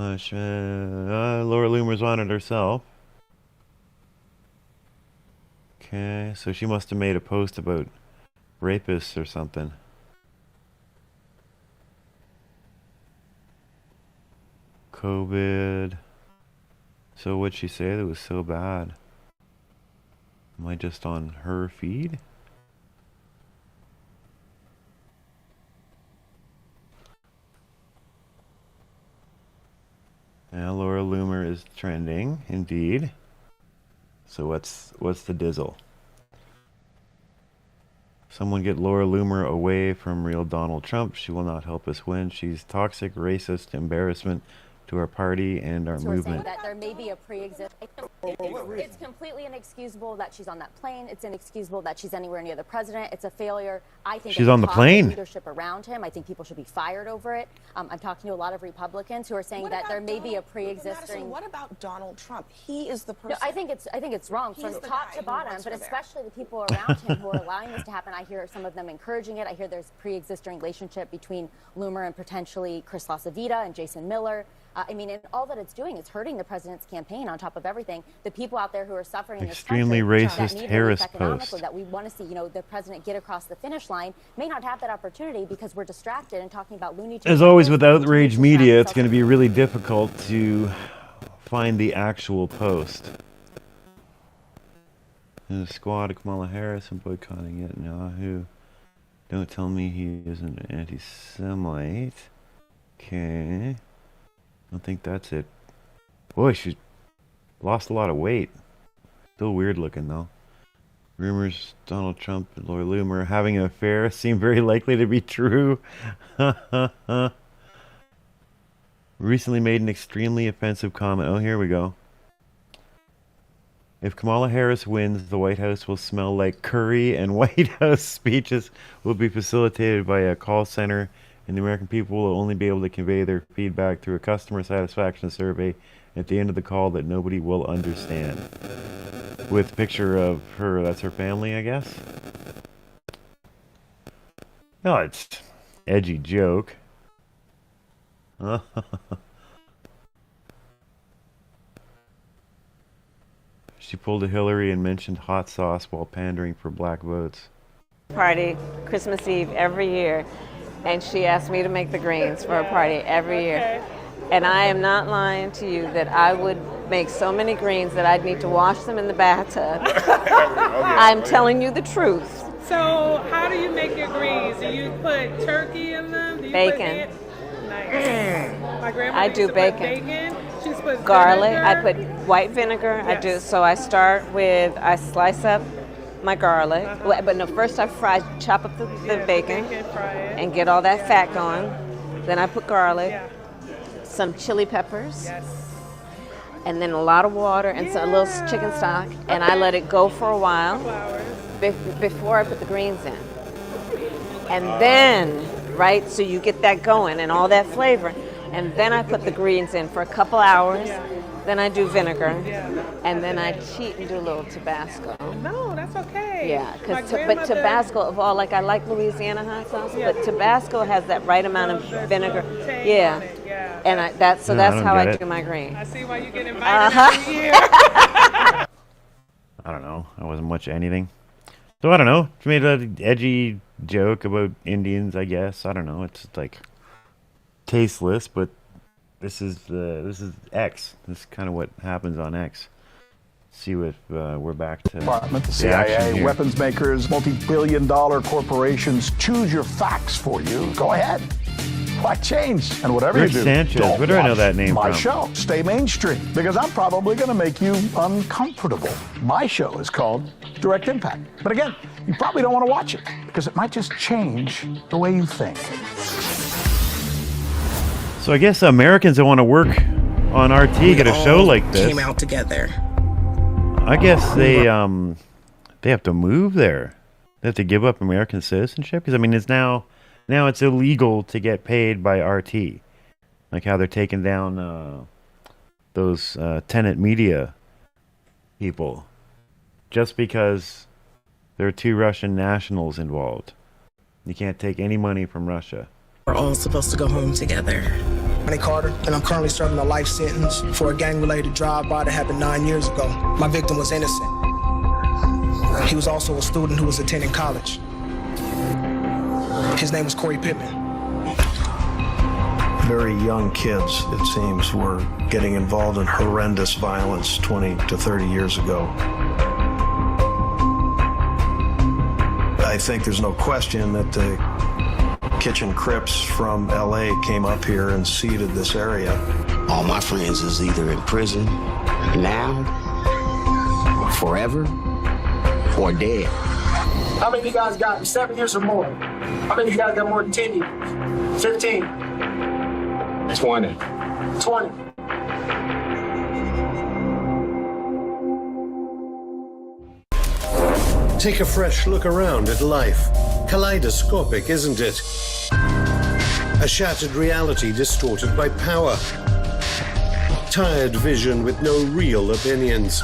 Speaker 3: Laura Loomer's on it herself. Okay, so she must have made a post about rapists or something. COVID. So what'd she say that was so bad? Am I just on her feed? Yeah, Laura Loomer is trending, indeed. So what's the dizzle? Someone get Laura Loomer away from real Donald Trump. She will not help us win. She's toxic, racist, embarrassment to our party and our movement.
Speaker 1: That there may be a pre-existing. It's completely inexcusable that she's on that plane. It's inexcusable that she's anywhere near the president. It's a failure. I think
Speaker 3: she's on the plane.
Speaker 1: Leadership around him. I think people should be fired over it. I'm talking to a lot of Republicans who are saying that there may be a pre-existing.
Speaker 4: What about Donald Trump? He is the person.
Speaker 1: No, I think it's wrong from top to bottom, but especially the people around him who are allowing this to happen. I hear some of them encouraging it. I hear there's a pre-existing relationship between Loomer and potentially Chris LaCivita and Jason Miller. I mean, and all that it's doing is hurting the president's campaign. On top of everything, the people out there who are suffering
Speaker 3: extremely
Speaker 1: in this country,
Speaker 3: racist Harris post
Speaker 1: that we want to see, the president get across the finish line, may not have that opportunity because we're distracted and talking about Looney Tunes.
Speaker 3: As always with outrage media, it's going to be really difficult to find the actual post. And the squad of Kamala Harris and boycotting it. Yahoo! Don't tell me he isn't an anti-Semite. Okay. I don't think that's it. Boy, she lost a lot of weight. Still weird looking, though. Rumors Donald Trump and Laura Loomer having an affair seem very likely to be true. Recently made an extremely offensive comment. Oh, here we go. If Kamala Harris wins, the White House will smell like curry, and White House speeches will be facilitated by a call center, and the American people will only be able to convey their feedback through a customer satisfaction survey at the end of the call that nobody will understand. With a picture of her, that's her family, I guess? No, it's edgy joke. She pulled a Hillary and mentioned hot sauce while pandering for black votes.
Speaker 5: Party Christmas Eve every year, and she asked me to make the greens for a party every year. And I am not lying to you that I would make so many greens that I'd need to wash them in the bathtub. I'm telling you the truth.
Speaker 6: So how do you make your greens? Do you put turkey in them? Do you
Speaker 5: Bacon.
Speaker 6: Put nice. My grandma
Speaker 5: I
Speaker 6: used
Speaker 5: do
Speaker 6: to
Speaker 5: bacon.
Speaker 6: Put bacon. She's put
Speaker 5: Garlic.
Speaker 6: vinegar.
Speaker 5: I put white vinegar.
Speaker 6: Yes.
Speaker 5: I do. So I start with, I slice up my garlic. Well, but no, first I chop up the bacon and get all that fat going. Then I put garlic, some chili peppers, and then a lot of water and a little chicken stock, and I let it go for a while before I put the greens in. And then, right, so you get that going and all that flavor, and then I put the greens in for a couple hours. Then I do vinegar, and then I cheat and do a little Tabasco.
Speaker 6: No, that's okay.
Speaker 5: Yeah, but Tabasco of all, like I like Louisiana hot sauce, but Tabasco has that right amount of vinegar. Yeah, and that's how I do my green.
Speaker 6: I see why you get invited every year.
Speaker 3: I don't know. I wasn't much anything. So I don't know. She made an edgy joke about Indians, I guess. I don't know. It's like tasteless, but this is X. This is kind of what happens on X. See if we're back to
Speaker 7: Department, the CIA, weapons makers, multi-billion-dollar corporations choose your facts for you. Go ahead. Why change? And whatever
Speaker 3: Rick
Speaker 7: you do,
Speaker 3: Sanchez.
Speaker 7: don't
Speaker 3: Where do I know
Speaker 7: watch
Speaker 3: that name
Speaker 7: my
Speaker 3: from?
Speaker 7: show. Stay mainstream, because I'm probably going to make you uncomfortable. My show is called Direct Impact. But again, you probably don't want to watch it, because it might just change the way you think.
Speaker 3: So I guess Americans that want to work on RT get a show like this.
Speaker 8: Came out together.
Speaker 3: I guess they have to move there. They have to give up American citizenship because I mean it's now it's illegal to get paid by RT, like how they're taking down those tenant media people just because there are 2 Russian nationals involved. You can't take any money from Russia.
Speaker 8: We're all supposed to go home together. Johnny Carter, and I'm currently serving a life sentence for a gang-related drive-by that happened 9 years ago. My victim was innocent. He was also a student who was attending college. His name was Corey Pittman.
Speaker 9: Very young kids, it seems, were getting involved in horrendous violence 20 to 30 years ago. I think there's no question that the Kitchen Crips from LA came up here and seeded this area.
Speaker 10: All my friends is either in prison now, forever, or dead.
Speaker 8: How many of you guys got 7 years or more? How many of you guys got more than 10 years? 15?
Speaker 10: 20.
Speaker 8: 20.
Speaker 9: Take a fresh look around at life. Kaleidoscopic, isn't it? A shattered reality distorted by power. Tired vision with no real opinions.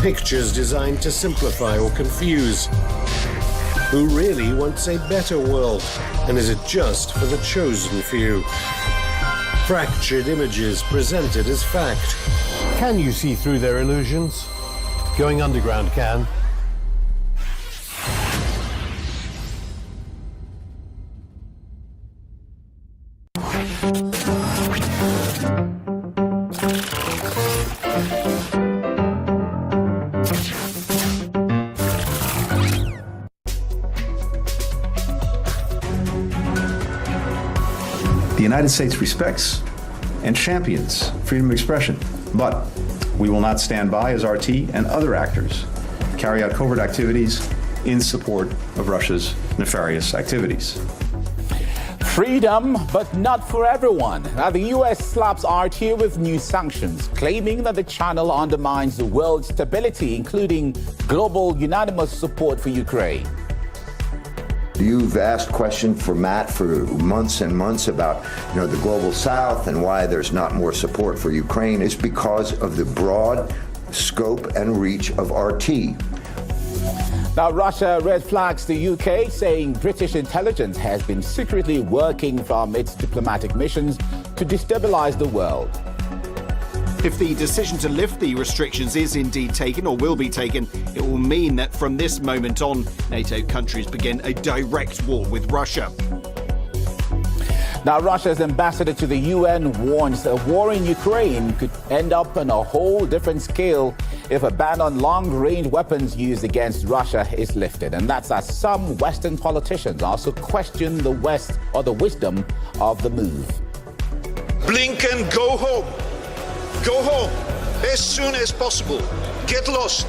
Speaker 9: Pictures designed to simplify or confuse. Who really wants a better world? And is it just for the chosen few? Fractured images presented as fact. Can you see through their illusions? Going underground can.
Speaker 21: The United States respects and champions freedom of expression, but we will not stand by as RT and other actors carry out covert activities in support of Russia's nefarious activities.
Speaker 11: Freedom, but not for everyone. Now, the U.S. slaps RT with new sanctions, claiming that the channel undermines the world's stability, including global unanimous support for Ukraine.
Speaker 23: You've asked questions for Matt for months and months about, the global south and why there's not more support for Ukraine. It's because of the broad scope and reach of RT.
Speaker 11: Now, Russia red flags the UK, saying British intelligence has been secretly working from its diplomatic missions to destabilize the world.
Speaker 12: If the decision to lift the restrictions is indeed taken or will be taken, it will mean that from this moment on, NATO countries begin a direct war with Russia.
Speaker 11: Now, Russia's ambassador to the UN warns that a war in Ukraine could end up on a whole different scale if a ban on long-range weapons used against Russia is lifted. And that's as some Western politicians also question the West or the wisdom of the move.
Speaker 13: Blinken, go home. Go home as soon as possible. Get lost.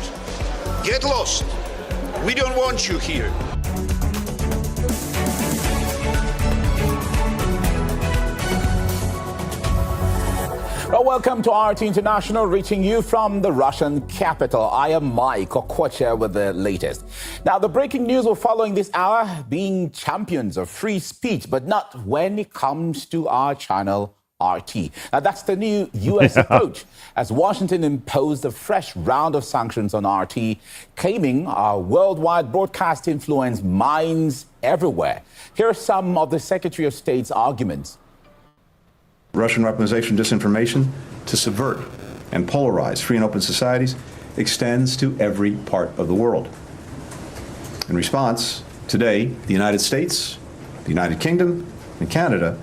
Speaker 13: Get lost. We don't want you here.
Speaker 11: Well, welcome to RT International, reaching you from the Russian capital. I am Mike Okwacha with the latest. Now, the breaking news we're following this hour, being champions of free speech, but not when it comes to our channel, RT. Now, that's the new U.S. approach, as Washington imposed a fresh round of sanctions on RT, claiming our worldwide broadcast influence mines everywhere. Here are some of the Secretary of State's arguments.
Speaker 21: Russian weaponization disinformation to subvert and polarize free and open societies extends to every part of the world. In response, today, the United States, the United Kingdom, and Canada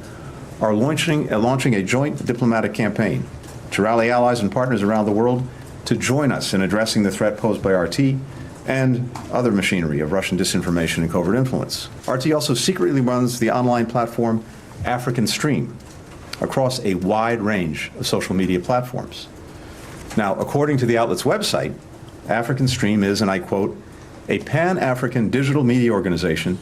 Speaker 21: are launching a joint diplomatic campaign to rally allies and partners around the world to join us in addressing the threat posed by RT and other machinery of Russian disinformation and covert influence. RT also secretly runs the online platform African Stream across a wide range of social media platforms. Now, according to the outlet's website, African Stream is, and I quote, a pan-African digital media organization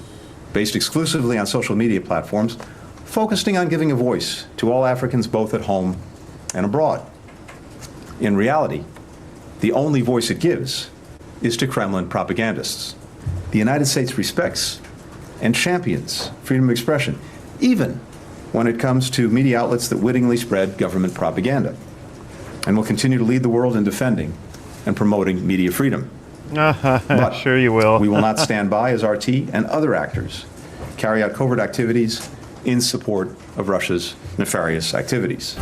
Speaker 21: based exclusively on social media platforms, focusing on giving a voice to all Africans both at home and abroad. In reality, the only voice it gives is to Kremlin propagandists. The United States respects and champions freedom of expression, even when it comes to media outlets that wittingly spread government propaganda, and will continue to lead the world in defending and promoting media freedom. But
Speaker 3: sure you will.
Speaker 21: We will not stand by as RT and other actors carry out covert activities in support of Russia's nefarious activities.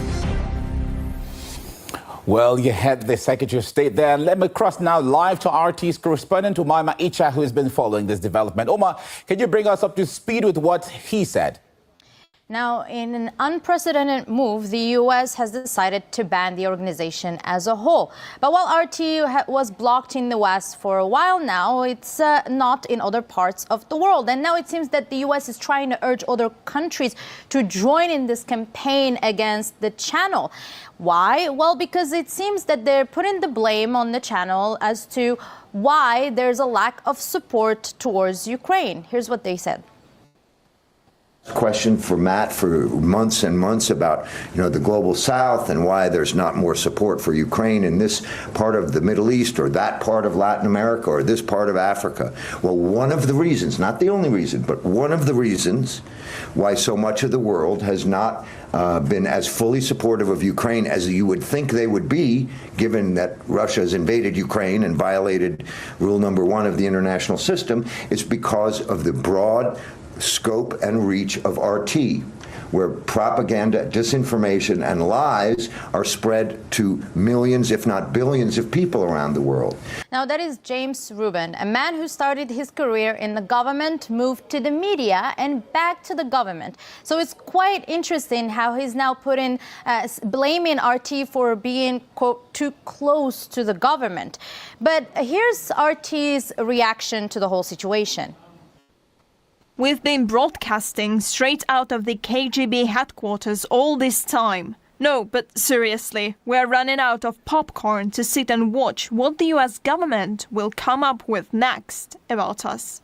Speaker 11: Well, you had the Secretary of State there. Let me cross now live to RT's correspondent, Umaima Icha, who has been following this development. Uma, can you bring us up to speed with what he said?
Speaker 22: Now, in an unprecedented move, the U.S. has decided to ban the organization as a whole. But while RT was blocked in the West for a while now, it's not in other parts of the world. And now it seems that the U.S. is trying to urge other countries to join in this campaign against the channel. Why? Well, because it seems that they're putting the blame on the channel as to why there's a lack of support towards Ukraine. Here's what they said.
Speaker 23: Question for Matt for months and months about, the global South and why there's not more support for Ukraine in this part of the Middle East or that part of Latin America or this part of Africa. Well, one of the reasons, not the only reason, but one of the reasons why so much of the world has not been as fully supportive of Ukraine as you would think they would be, given that Russia has invaded Ukraine and violated rule number 1 of the international system, is because of the broad scope and reach of RT, where propaganda, disinformation, and lies are spread to millions, if not billions, of people around the world.
Speaker 22: Now, that is James Rubin, a man who started his career in the government, moved to the media, and back to the government. So it's quite interesting how he's now blaming RT for being, quote, too close to the government. But here's RT's reaction to the whole situation.
Speaker 24: We've been broadcasting straight out of the KGB headquarters all this time. No, but seriously, we're running out of popcorn to sit and watch what the US government will come up with next about us.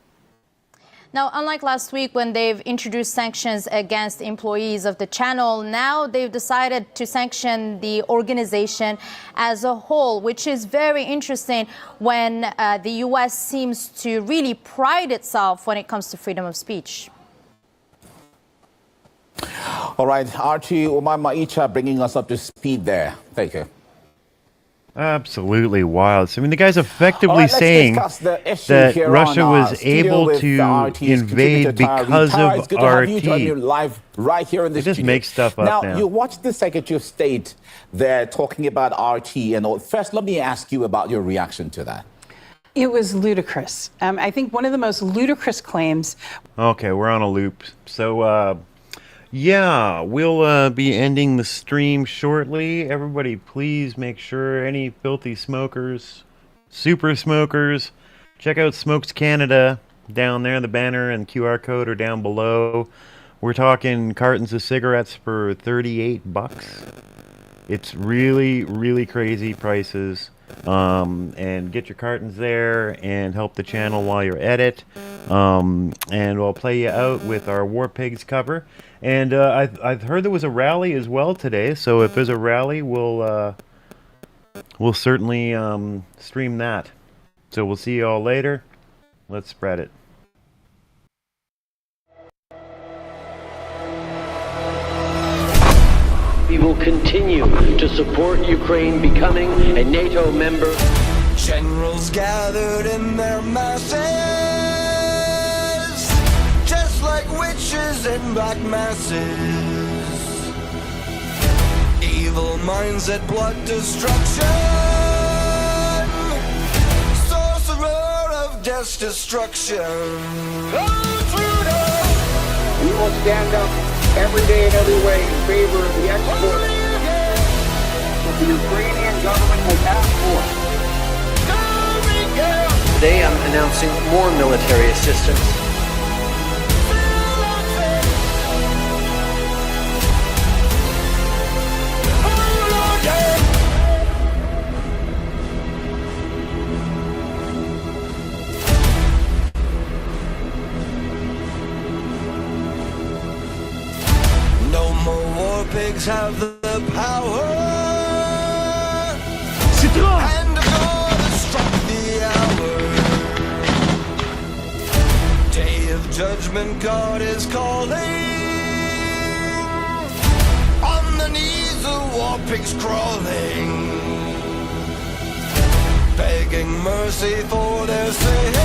Speaker 22: Now, unlike last week when they've introduced sanctions against employees of the channel, now they've decided to sanction the organization as a whole, which is very interesting when the U.S. seems to really pride itself when it comes to freedom of speech.
Speaker 11: All right, Archie Umaima Icha bringing us up to speed there. Thank you.
Speaker 3: Absolutely wild. So, I mean, the guy's effectively saying that Russia was able to invade because of RT.
Speaker 11: Right here in this
Speaker 3: they just make stuff up now.
Speaker 11: You watched the Secretary of State there talking about RT and all. First, let me ask you about your reaction to that.
Speaker 14: It was ludicrous. I think one of the most ludicrous claims.
Speaker 3: Okay, we're on a loop. So, yeah, we'll be ending the stream shortly. Everybody, please make sure any filthy smokers, super smokers, check out Smokes Canada down there. The banner and QR code are down below. We're talking cartons of cigarettes for $38. It's really, really crazy prices. And get your cartons there and help the channel while you're at it. And we'll play you out with our War Pigs cover. And I've heard there was a rally as well today. So if there's a rally, we'll certainly stream that. So we'll see you all later. Let's spread it.
Speaker 15: We will continue to support Ukraine becoming a NATO member.
Speaker 16: Generals gathered in their masses, just like witches in black masses. Evil minds at blood destruction, sorcerer of death's destruction.
Speaker 15: We will stand up every day and every way in favor of the export that the Ukrainian government has asked for. Today I'm announcing more military assistance.
Speaker 16: Pigs have the power, and God has struck the hour. Day of judgment, God is calling. On the knees, the war pigs crawling, begging mercy for their sins.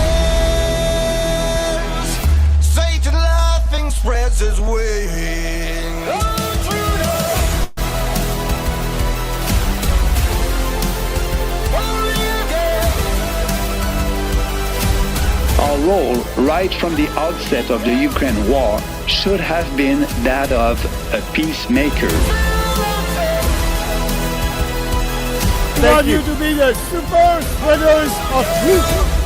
Speaker 16: Satan laughing spreads his wings.
Speaker 17: role right from the outset of the Ukraine war should have been that of a peacemaker.
Speaker 18: We want you to be the super spreaders of truth.